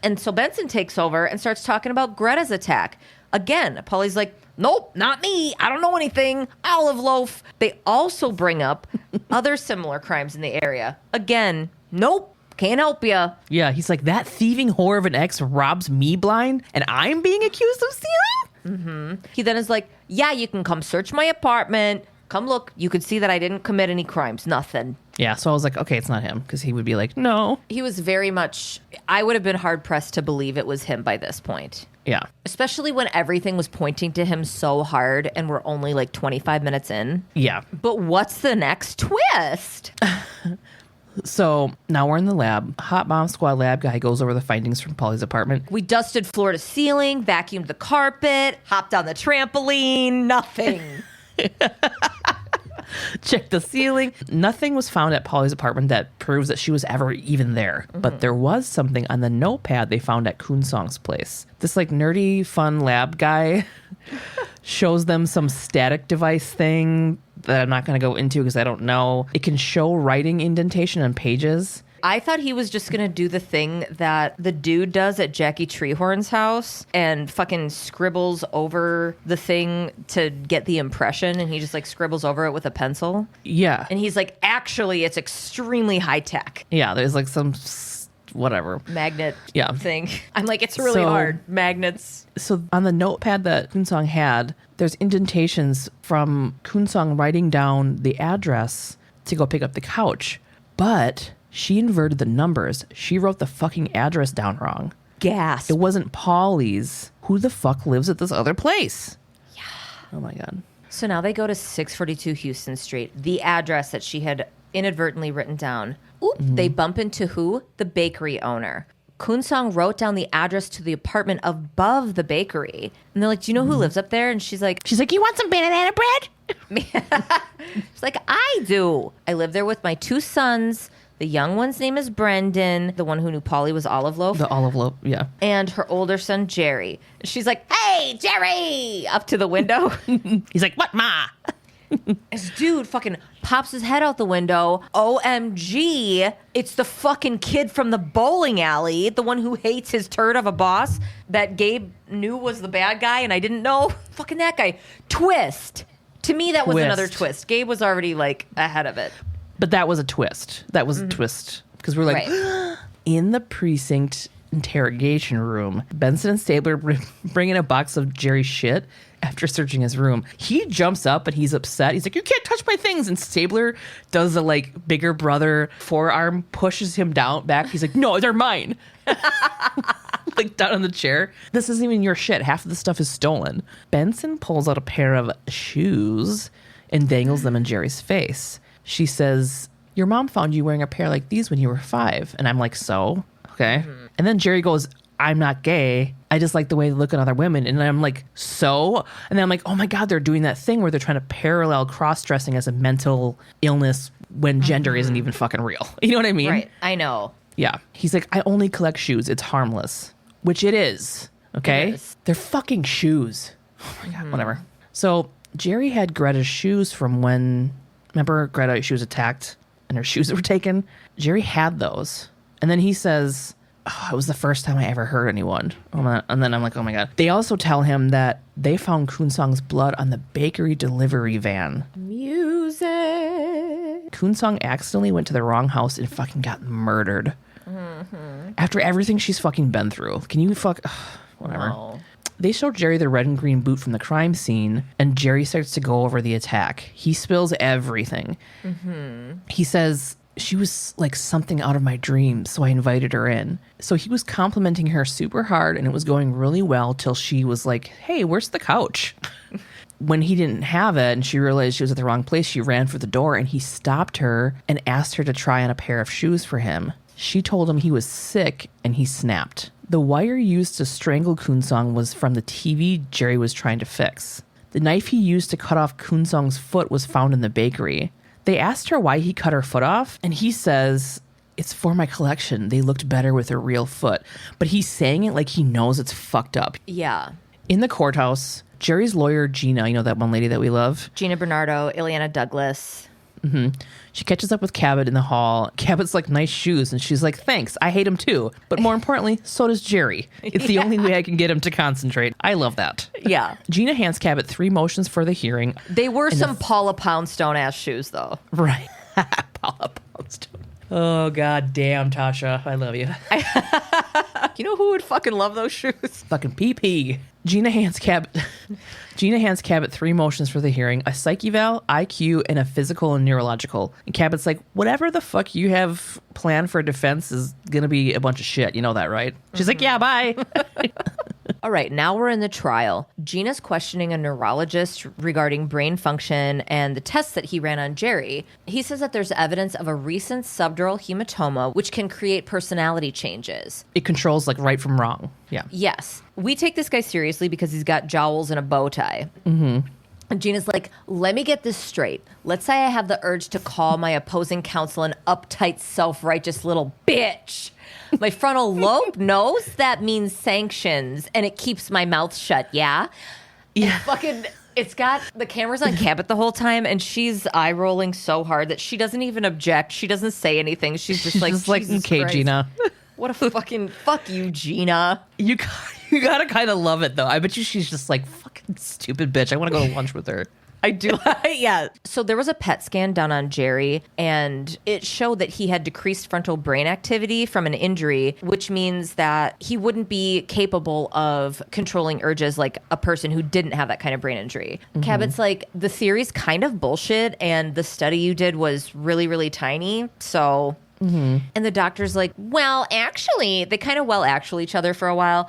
And so Benson takes over and starts talking about Greta's attack. Again, Polly's like, nope, not me. I don't know anything. Olive loaf. They also bring up other similar crimes in the area. Again, nope, can't help ya.
Yeah, he's like, that thieving whore of an ex robs me blind, and I'm being accused of stealing?
He then is like, yeah, you can come search my apartment. Come look. You could see that I didn't commit any crimes. Nothing.
Yeah, so I was like, okay, it's not him, because he would be like, no.
He was very much, I would have been hard-pressed to believe it was him by this point.
Yeah.
Especially when everything was pointing to him so hard and we're only like 25 minutes in.
Yeah.
But what's the next twist?
So now we're in the lab. Hot Bomb Squad lab guy goes over the findings from Polly's apartment.
We dusted floor to ceiling, vacuumed the carpet, hopped on the trampoline, nothing.
Check the ceiling. Nothing was found at Polly's apartment that proves that she was ever even there. But there was something on the notepad they found at Koonsong's place. This like nerdy, fun lab guy shows them some static device thing that I'm not going to go into because I don't know. It can show writing indentation on pages.
I thought he was just going to do the thing that the dude does at Jackie Treehorn's house and fucking scribbles over the thing to get the impression, and he just like scribbles over it with a pencil.
Yeah.
And he's like, actually, it's extremely high tech.
Yeah, there's like some whatever.
Magnet
Yeah.
thing. I'm like, it's really hard. Magnets.
So on the notepad that Kunsong had, there's indentations from Kunsong writing down the address to go pick up the couch. But she inverted the numbers. She wrote the fucking address down wrong.
Gasp.
It wasn't Polly's. Who the fuck lives at this other place?
Yeah.
Oh my God.
So now they go to 642 Houston Street, the address that she had inadvertently written down. Oop, They bump into who? The bakery owner. Kunsong wrote down the address to the apartment above the bakery. And they're like, do you know who lives up there? And she's like,
you want some banana bread?
she's like, I do. I live there with my 2 sons. The young one's name is Brendan. The one who knew Polly was Olive Loaf.
The olive loaf, yeah.
And her older son, Jerry. She's like, hey, Jerry! Up to the window.
He's like, what, ma?
This dude fucking pops his head out the window. OMG. It's the fucking kid from the bowling alley. The one who hates his turd of a boss that Gabe knew was the bad guy and I didn't know. Fucking that guy. Twist. To me, that was another twist. Gabe was already like ahead of it.
But that was a twist. That was a twist. Because we're like, in the precinct interrogation room, Benson and Stabler bring in a box of Jerry's shit after searching his room. He jumps up and he's upset. He's like, you can't touch my things. And Stabler does a like bigger brother forearm, pushes him down back. He's like, no, they're mine. Like down on the chair. This isn't even your shit. Half of the stuff is stolen. Benson pulls out a pair of shoes and dangles them in Jerry's face. She says, your mom found you wearing a pair like these when you were 5. And I'm like, so? Okay. And then Jerry goes, I'm not gay. I just like the way they look at other women. And I'm like, so? And then I'm like, oh my God, they're doing that thing where they're trying to parallel cross-dressing as a mental illness when gender isn't even fucking real. You know what I mean?
Right. I know.
Yeah. He's like, I only collect shoes. It's harmless. Which it is. Okay?
It is.
They're fucking shoes. Oh my God, whatever. So Jerry had Greta's shoes from when... Remember Greta, she was attacked and her shoes were taken? Jerry had those. And then he says, it was the first time I ever hurt anyone. And then I'm like, oh my God. They also tell him that they found Kunsong's blood on the bakery delivery van.
Music.
Kunsong accidentally went to the wrong house and fucking got murdered. After everything she's fucking been through. Can you whatever.
No.
They show Jerry the red and green boot from the crime scene, and Jerry starts to go over the attack. He spills everything. He says, she was like something out of my dreams, so I invited her in. So he was complimenting her super hard, and it was going really well till she was like, hey, where's the couch? When he didn't have it and she realized she was at the wrong place, she ran for the door, and he stopped her and asked her to try on a pair of shoes for him. She told him he was sick, and he snapped. The wire used to strangle Kunsong was from the TV Jerry was trying to fix. The knife he used to cut off Kunsong's foot was found in the bakery. They asked her why he cut her foot off, and he says, it's for my collection. They looked better with a real foot. But he's saying it like he knows it's fucked up.
Yeah.
In the courthouse, Jerry's lawyer, Gina, you know that one lady that we love?
Gina Bernardo, Ileana Douglas.
She catches up with Cabot in the hall. Cabot's like, nice shoes. And she's like, thanks. I hate him too. But more importantly, so does Jerry. It's the only way I can get him to concentrate. I love that.
Yeah.
Gina hands Cabot 3 motions for the hearing.
They were some Paula Poundstone ass shoes, though.
Right. Paula Poundstone. Oh, God damn, Tasha. I love you.
You know who would fucking love those shoes?
Fucking PP. Gina hands Cabot 3 motions for the hearing, a psych eval, IQ, and a physical and neurological. And Cabot's like, whatever the fuck you have planned for defense is going to be a bunch of shit. You know that, right? She's like, yeah, bye.
All right, now we're in the trial. Gina's questioning a neurologist regarding brain function and the tests that he ran on Jerry. He says that there's evidence of a recent subdural hematoma, which can create personality changes.
It controls like right from wrong. Yeah.
Yes. We take this guy seriously because he's got jowls and a bow tie. And Gina's like, let me get this straight. Let's say I have the urge to call my opposing counsel an uptight, self-righteous little bitch. My frontal lobe knows that means sanctions, and it keeps my mouth shut, yeah? Yeah. It's got the cameras on Cabot the whole time, and she's eye rolling so hard that she doesn't even object. She doesn't say anything. She's just like,
okay, Christ. Gina.
What a fucking fuck you, Gina.
You gotta kind of love it, though. I bet you she's just like, fucking stupid bitch. I want to go to lunch with her. I do. Yeah.
So there was a PET scan done on Jerry, and it showed that he had decreased frontal brain activity from an injury, which means that he wouldn't be capable of controlling urges like a person who didn't have that kind of brain injury. Cabot's like, the theory's kind of bullshit, and the study you did was really, really tiny, so... And the doctor's like, well, actually, they kind of actually each other for a while.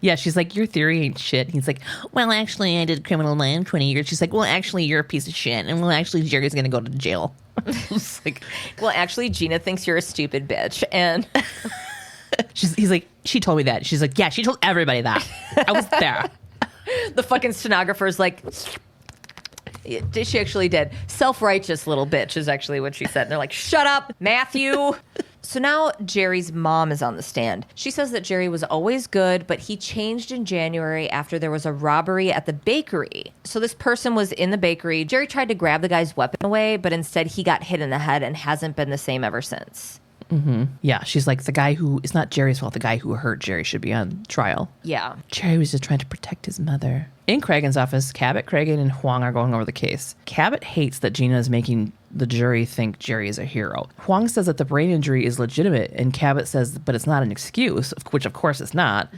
Yeah, she's like, your theory ain't shit. He's like, well, actually, I did criminal law 20 years. She's like, well, actually, you're a piece of shit. And well, actually, Jerry's going to go to jail. It's like,
well, actually, Gina thinks you're a stupid bitch. And
he's like, she told me that. She's like, yeah, she told everybody that. I was there.
The fucking stenographer's like... She actually did. Self-righteous little bitch is actually what she said. And they're like, shut up, Matthew. So now Jerry's mom is on the stand. She says that Jerry was always good, but he changed in January after there was a robbery at the bakery. So this person was in the bakery. Jerry tried to grab the guy's weapon away, but instead he got hit in the head and hasn't been the same ever since.
Yeah, she's like, the guy who, it's not Jerry's fault, the guy who hurt Jerry should be on trial.
Yeah.
Jerry was just trying to protect his mother. In Cragen's office, Cabot, Cragen, and Huang are going over the case. Cabot hates that Gina is making the jury think Jerry is a hero. Huang says that the brain injury is legitimate, and Cabot says, but it's not an excuse, which of course it's not.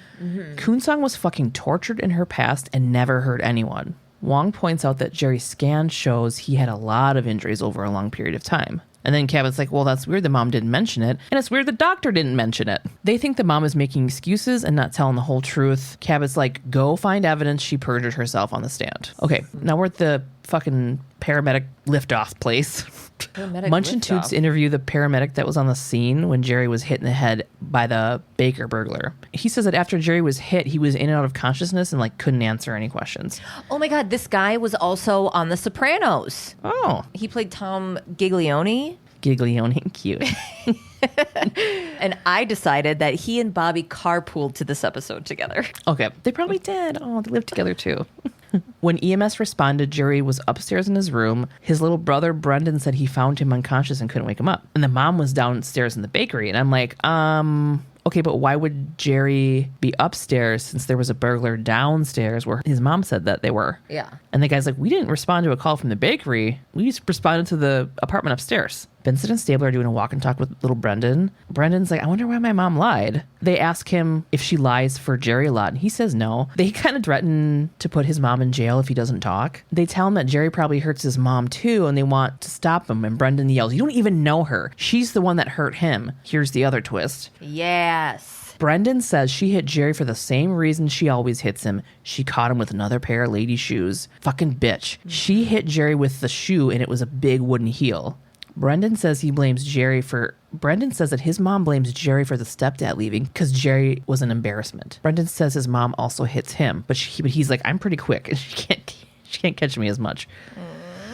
Kunsong was fucking tortured in her past and never hurt anyone. Huang points out that Jerry's scan shows he had a lot of injuries over a long period of time. And then Cabot's like, well, that's weird the mom didn't mention it. And it's weird the doctor didn't mention it. They think the mom is making excuses and not telling the whole truth. Cabot's like, go find evidence she perjured herself on the stand. Okay, now we're at the fucking paramedic liftoff place. Munch and Toots interview the paramedic that was on the scene when Jerry was hit in the head by the baker burglar. He says that after Jerry was hit, he was in and out of consciousness and like couldn't answer any questions.
Oh my God, this guy was also on The Sopranos.
Oh.
He played Tom Giglione.
Giglione, cute.
And I decided that he and Bobby carpooled to this episode together.
Okay, they probably did. Oh, they lived together too. When EMS responded, Jerry was upstairs in his room. His little brother, Brendan, said he found him unconscious and couldn't wake him up. And the mom was downstairs in the bakery. And I'm like, okay, but why would Jerry be upstairs since there was a burglar downstairs where his mom said that they were?
Yeah.
And the guy's like, we didn't respond to a call from the bakery. We just responded to the apartment upstairs. Vincent and Stabler are doing a walk and talk with little Brendan. Brendan's like, I wonder why my mom lied. They ask him if she lies for Jerry a lot, and he says no. They kind of threaten to put his mom in jail if he doesn't talk. They tell him that Jerry probably hurts his mom too, and they want to stop him. And Brendan yells, you don't even know her. She's the one that hurt him. Here's the other twist.
Yes.
Brendan says she hit Jerry for the same reason she always hits him. She caught him with another pair of lady shoes. Fucking bitch. She hit Jerry with the shoe, and it was a big wooden heel. Brendan says that his mom blames Jerry for the stepdad leaving because Jerry was an embarrassment. Brendan says his mom also hits him, but he's like, I'm pretty quick and she can't catch me as much.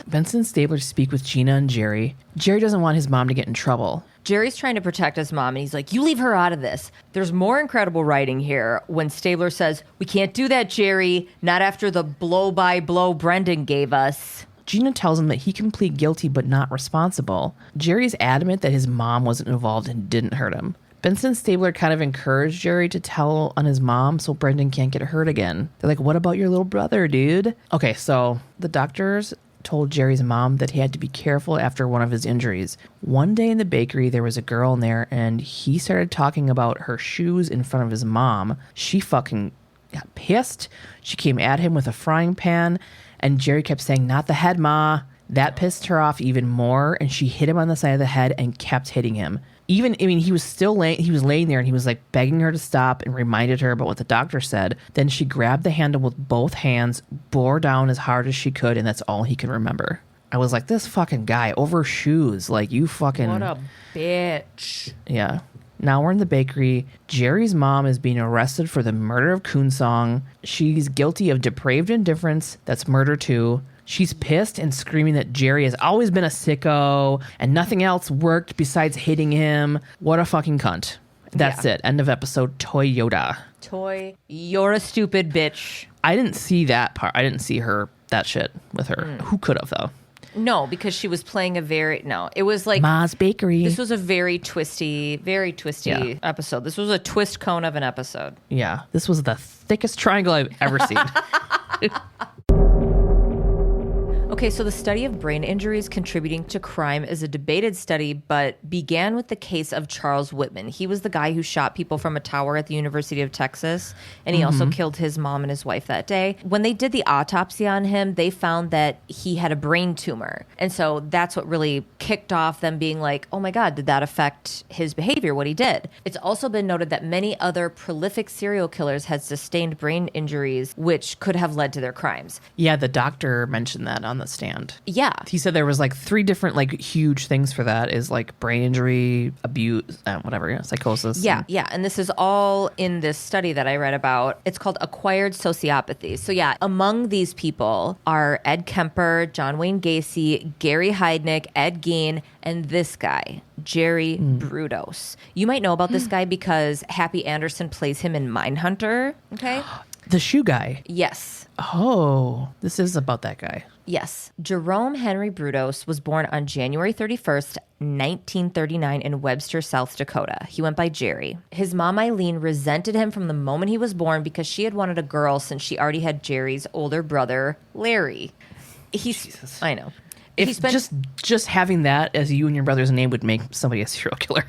Vincent and Stabler speak with Gina and Jerry. Jerry doesn't want his mom to get in trouble.
Jerry's trying to protect his mom, and he's like, you leave her out of this. There's more incredible writing here when Stabler says, we can't do that, Jerry. Not after the blow-by-blow Brendan gave us.
Gina tells him that he can plead guilty but not responsible. Jerry's adamant that his mom wasn't involved and didn't hurt him. Vincent Stabler kind of encouraged Jerry to tell on his mom so Brendan can't get hurt again. They're like, what about your little brother, dude? Okay, so the doctors told Jerry's mom that he had to be careful after one of his injuries. One day in the bakery, there was a girl in there, and he started talking about her shoes in front of his mom. She fucking got pissed. She came at him with a frying pan, and Jerry kept saying, not the head, ma. That pissed her off even more, and she hit him on the side of the head and kept hitting him. He was laying there, and he was like begging her to stop and reminded her about what the doctor said. Then she grabbed the handle with both hands, bore down as hard as she could, and that's all he could remember. I was like, this fucking guy over shoes. Like, you fucking...
What a bitch.
Yeah. Now we're in the bakery. Jerry's mom is being arrested for the murder of Kunsong. She's guilty of depraved indifference. That's murder too. She's pissed and screaming that Jerry has always been a sicko and nothing else worked besides hitting him. What a fucking cunt. That's it. End of episode. Toyota.
You're a stupid bitch.
I didn't see that part. I didn't see that shit with her. Who could have, though?
No, because she was playing it was like
Ma's Bakery.
This was a very twisty episode. This was a twist cone of an episode.
Yeah, this was the thickest triangle I've ever seen.
Okay, so the study of brain injuries contributing to crime is a debated study, but began with the case of Charles Whitman. He was the guy who shot people from a tower at the University of Texas, and he also killed his mom and his wife that day. When they did the autopsy on him, they found that he had a brain tumor. And so that's what really kicked off them being like, oh my God, did that affect his behavior, what he did? It's also been noted that many other prolific serial killers had sustained brain injuries, which could have led to their crimes.
Yeah, the doctor mentioned that on the stand.
Yeah.
He said there was like 3 different like huge things for that is like brain injury, abuse, whatever, psychosis.
Yeah, yeah. And this is all in this study that I read about. It's called acquired sociopathy. So yeah, among these people are Ed Kemper, John Wayne Gacy, Gary Heidnik, Ed Gein, and this guy, Jerry Brudos. You might know about this guy because Happy Anderson plays him in Mindhunter. Okay.
The shoe guy.
Yes.
Oh, this is about that guy.
Yes. Jerome Henry Brudos was born on January 31st, 1939 in Webster, South Dakota. He went by Jerry. His mom, Eileen, resented him from the moment he was born because she had wanted a girl since she already had Jerry's older brother, Larry.
Jesus.
I know.
If just having that as you and your brother's name would make somebody a serial killer.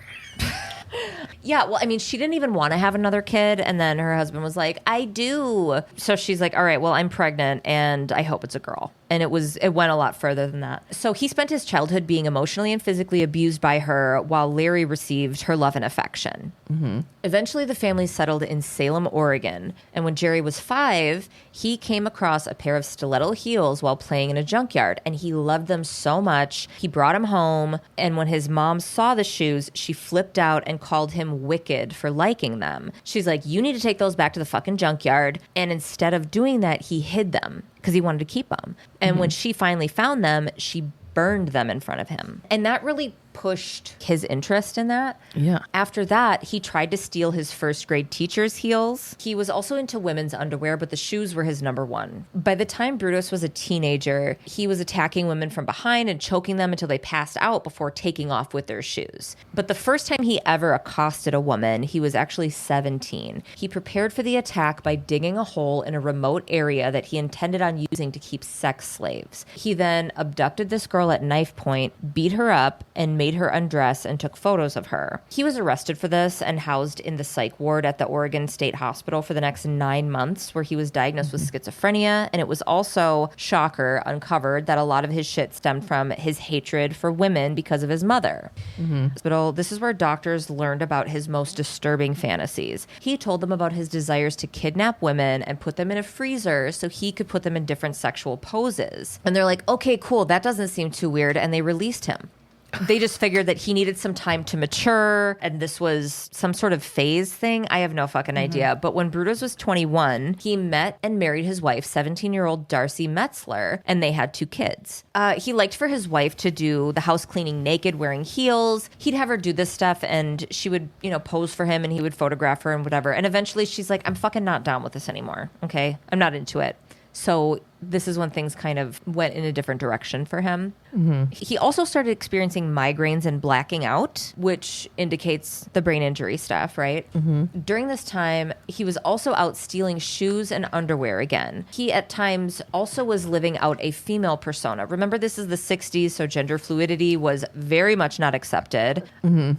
Yeah, well, I mean, she didn't even want to have another kid, and then her husband was like, I do. So she's like, all right, well, I'm pregnant, and I hope it's a girl. And it went a lot further than that. So he spent his childhood being emotionally and physically abused by her while Larry received her love and affection. Mm-hmm. Eventually, the family settled in Salem, Oregon. And when Jerry was 5, he came across a pair of stiletto heels while playing in a junkyard. And he loved them so much. He brought them home. And when his mom saw the shoes, she flipped out and called him wicked for liking them. She's like, you need to take those back to the fucking junkyard. And instead of doing that, he hid them because he wanted to keep them. And when she finally found them, she burned them in front of him. And that really pushed his interest in that.
Yeah.
After that, he tried to steal his first grade teacher's heels. He was also into women's underwear, but the shoes were his number one. By the time Brudos was a teenager, he was attacking women from behind and choking them until they passed out before taking off with their shoes. But the first time he ever accosted a woman, he was actually 17. He prepared for the attack by digging a hole in a remote area that he intended on using to keep sex slaves. He then abducted this girl at knife point, beat her up, and made her undress and took photos of her. He was arrested for this and housed in the psych ward at the Oregon State Hospital for the next 9 months, where he was diagnosed with schizophrenia. And it was also, shocker, uncovered that a lot of his shit stemmed from his hatred for women because of his mother. Hospital, this is where doctors learned about his most disturbing fantasies. He told them about his desires to kidnap women and put them in a freezer so he could put them in different sexual poses. And they're like, okay, cool, that doesn't seem too weird. And they released him. They just figured that he needed some time to mature, and this was some sort of phase thing. I have no fucking idea. But when Brudos was 21, he met and married his wife, 17-year-old Darcy Metzler, and they had 2 kids. He liked for his wife to do the house cleaning naked, wearing heels. He'd have her do this stuff, and she would, pose for him, and he would photograph her and whatever. And eventually she's like, I'm fucking not down with this anymore, okay? I'm not into it. So this is when things kind of went in a different direction for him. He also started experiencing migraines and blacking out, which indicates the brain injury stuff, right? During this time, he was also out stealing shoes and underwear again. He, at times, also was living out a female persona. Remember, this is the 60s, so gender fluidity was very much not accepted.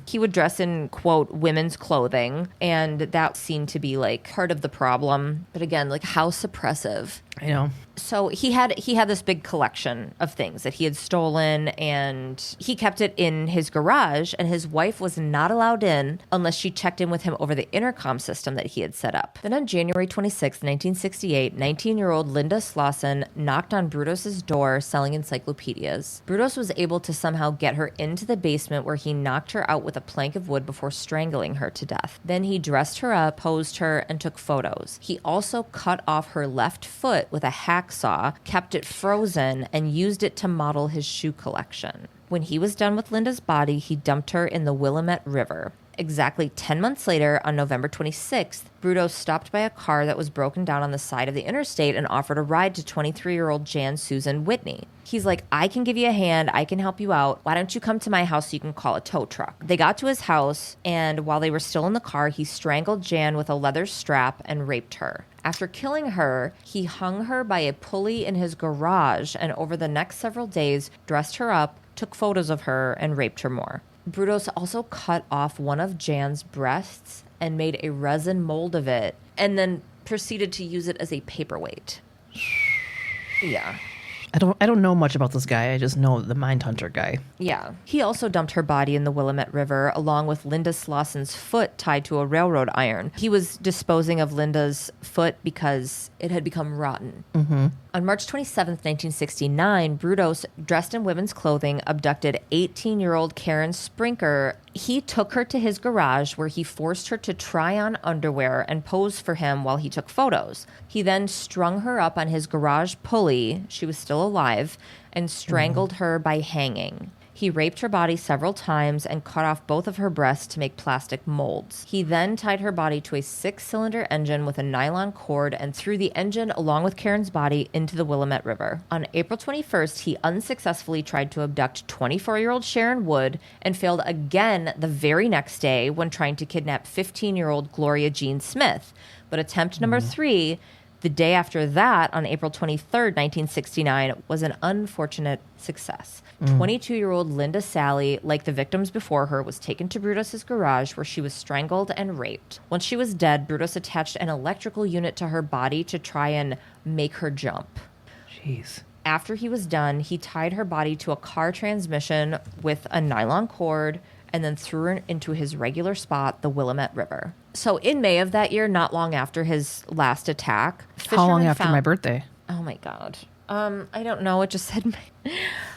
He would dress in, quote, women's clothing, and that seemed to be, like, part of the problem. But again, like, how suppressive.
I know.
So he had this big collection of things that he had stolen, and he kept it in his garage, and his wife was not allowed in unless she checked in with him over the intercom system that he had set up. Then on January 26, 1968, 19-year-old Linda Slauson knocked on Brudos' door selling encyclopedias. Brudos was able to somehow get her into the basement, where he knocked her out with a plank of wood before strangling her to death. Then he dressed her up, posed her, and took photos. He also cut off her left foot with a hacksaw, kept it frozen, and used it to model his shoe collection. When he was done with Linda's body, he dumped her in the Willamette River. Exactly 10 months later, on November 26th, Brudos stopped by a car that was broken down on the side of the interstate and offered a ride to 23-year-old Jan Susan Whitney. He's like, I can give you a hand. I can help you out. Why don't you come to my house so you can call a tow truck? They got to his house, and while they were still in the car, he strangled Jan with a leather strap and raped her. After killing her, he hung her by a pulley in his garage, and over the next several days, dressed her up, took photos of her, and raped her more. Brudos also cut off one of Jan's breasts and made a resin mold of it, and then proceeded to use it as a paperweight. Yeah.
I don't know much about this guy. I just know the Mindhunter guy.
Yeah. He also dumped her body in the Willamette River along with Linda Slosson's foot tied to a railroad iron. He was disposing of Linda's foot because it had become rotten. Mm-hmm. On March 27th, 1969, Brudos, dressed in women's clothing, abducted 18-year-old Karen Sprinker. He took her to his garage where he forced her to try on underwear and pose for him while he took photos. He then strung her up on his garage pulley, she was still alive, and strangled her by hanging. He raped her body several times and cut off both of her breasts to make plastic molds. He then tied her body to a 6-cylinder engine with a nylon cord and threw the engine along with Karen's body into the Willamette River. On April 21st, he unsuccessfully tried to abduct 24-year-old Sharon Wood and failed again the very next day when trying to kidnap 15-year-old Gloria Jean Smith. But attempt number 3, the day after that, on April 23rd, 1969, was an unfortunate success. 22-year-old Linda Sally, like the victims before her, was taken to Brudos' garage where she was strangled and raped. Once she was dead, Brudos attached an electrical unit to her body to try and make her jump.
Jeez.
After he was done, he tied her body to a car transmission with a nylon cord and then threw her into his regular spot, the Willamette River. So in May of that year, not long after his last attack...
How long after my birthday?
Oh, my God. I don't know. It just said...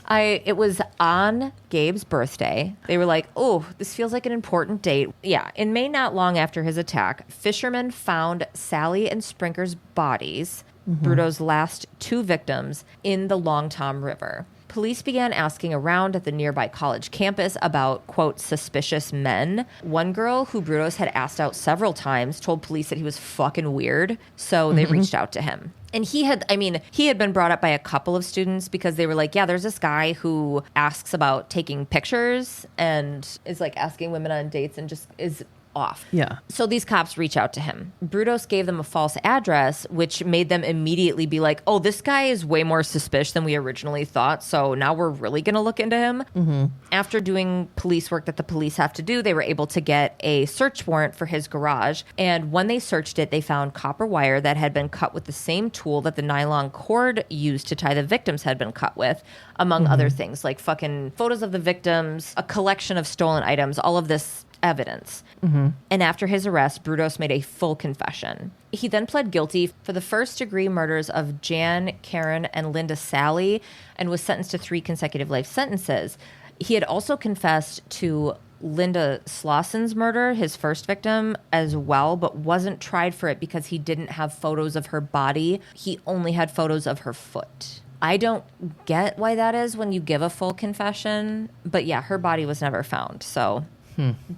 It was on Gabe's birthday. They were like, oh, this feels like an important date. Yeah, in May, not long after his attack, fishermen found Sally and Sprinker's bodies, Brudos' last 2 victims, in the Long Tom River. Police began asking around at the nearby college campus about, quote, suspicious men. One girl who Brudos had asked out several times told police that he was fucking weird, so they reached out to him. And he had been brought up by a couple of students because they were like, yeah, there's this guy who asks about taking pictures and is like asking women on dates and just is off.
Yeah.
So these cops reach out to him. Brudos gave them a false address, which made them immediately be like, oh, this guy is way more suspicious than we originally thought, so now we're really going to look into him. Mm-hmm. After doing police work that the police have to do, they were able to get a search warrant for his garage, and when they searched it, they found copper wire that had been cut with the same tool that the nylon cord used to tie the victims had been cut with, among other things, like fucking photos of the victims, a collection of stolen items, all of this evidence. Mm-hmm. And after his arrest, Brudos made a full confession. He then pled guilty for the first-degree murders of Jan, Karen, and Linda Sally and was sentenced to 3 consecutive life sentences. He had also confessed to Linda Slosson's murder, his first victim, as well, but wasn't tried for it because he didn't have photos of her body. He only had photos of her foot. I don't get why that is when you give a full confession, but yeah, her body was never found, so...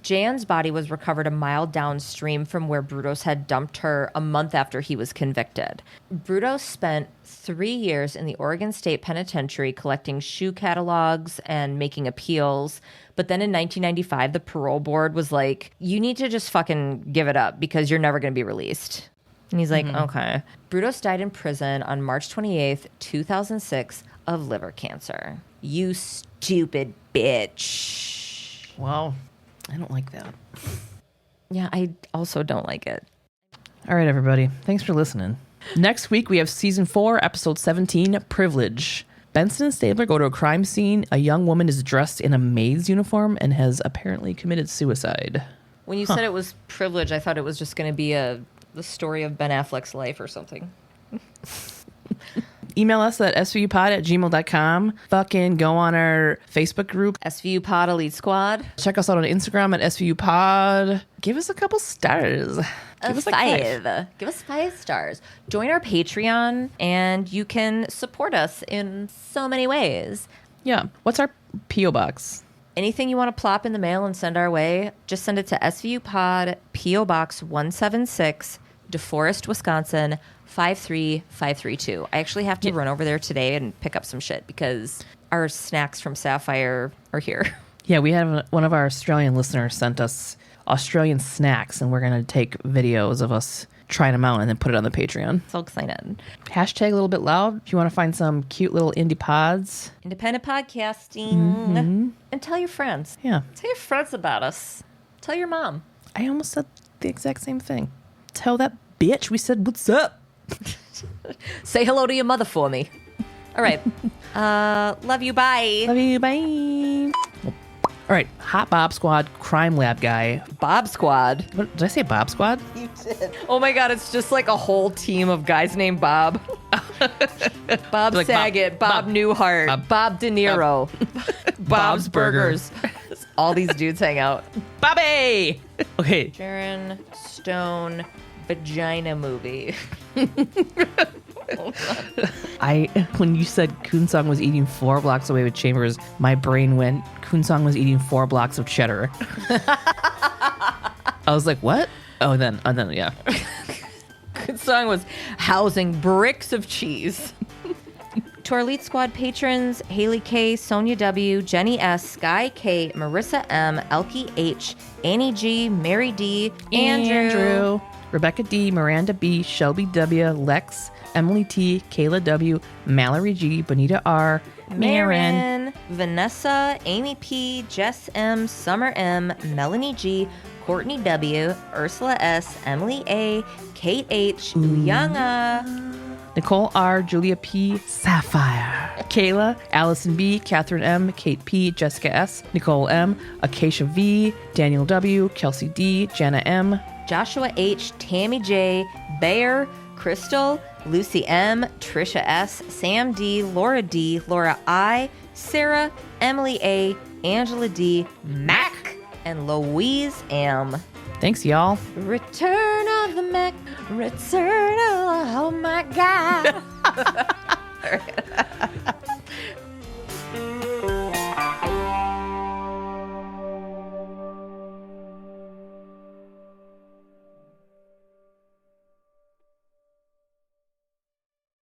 Jan's body was recovered a mile downstream from where Brudos had dumped her a month after he was convicted. Brudos spent 3 years in the Oregon State Penitentiary collecting shoe catalogs and making appeals. But then in 1995, the parole board was like, you need to just fucking give it up because you're never going to be released. And he's like, okay. Brudos died in prison on March 28th, 2006 of liver cancer. You stupid bitch.
Wow. I don't like that.
Yeah, I also don't like it.
All right, everybody. Thanks for listening. Next week, we have Season 4, Episode 17, Privilege. Benson and Stabler go to a crime scene. A young woman is dressed in a maid's uniform and has apparently committed suicide.
When you said it was privilege, I thought it was just going to be the story of Ben Affleck's life or something.
Email us at svupod@gmail.com. Fucking go on our Facebook group,
SVU Pod Elite Squad.
Check us out on Instagram at svupod. Give us a couple stars. Give us 5.
Give us 5 stars. Join our Patreon, and you can support us in so many ways.
Yeah. What's our P.O. Box?
Anything you want to plop in the mail and send our way, just send it to SVU Pod, P.O. Box 176, DeForest, Wisconsin, 53532. I actually have to run over there today and pick up some shit because our snacks from Sapphire are here.
Yeah, we have one of our Australian listeners sent us Australian snacks, and we're going to take videos of us trying them out and then put it on the Patreon.
So excited.
Hashtag a little bit loud if you want to find some cute little indie pods.
Independent podcasting. And tell your friends.
Yeah.
Tell your friends about us. Tell your mom.
I almost said the exact same thing. Tell that bitch we said, what's up?
Say hello to your mother for me. All right. Love you. Bye.
Love you. Bye. All right. Hot Bob Squad crime lab guy.
Bob Squad.
What, did I say Bob Squad?
You did. Oh my God. It's just like a whole team of guys named Bob. Bob
like
Saget, Bob Newhart, Bob De Niro, Bob's Burgers. All these dudes hang out.
Bobby! Okay.
Sharon Stone vagina movie.
When you said Koonsong was eating 4 blocks away with Chambers, my brain went, Koonsong was eating 4 blocks of cheddar. I was like, what? Oh, then yeah.
Koonsong was housing bricks of cheese. To our Elite Squad patrons, Hayley K, Sonia W, Jennie S, Skye K, Marisa M, Elke H, Annie G, Mary D, Andrew,
Rebekah D, Miranda B, Shelby W, Lex, Emily T, Kayla W, Mallory G, Bonita R, Marin,
Vanessa, Amy P, Jess M, Summer M, Melanie G, Courtney W, Ursula S, Emily A, Kate H, Uyanga,
Nicole R, Julia P, Sapphire, Kayla, Allison B, Catherine M, Kate P, Jessica S, Nicole M, Acacia V, Daniel W, Kelsey D, Jenna M,
Joshua H, Tammy J, Bear, Crystal, Lucy M, Trisha S, Sam D, Laura D, Laura I, Sarah, Emily A, Angela D, Mac, and Louise M.
Thanks, y'all.
Return of the Mac, return of, oh my God.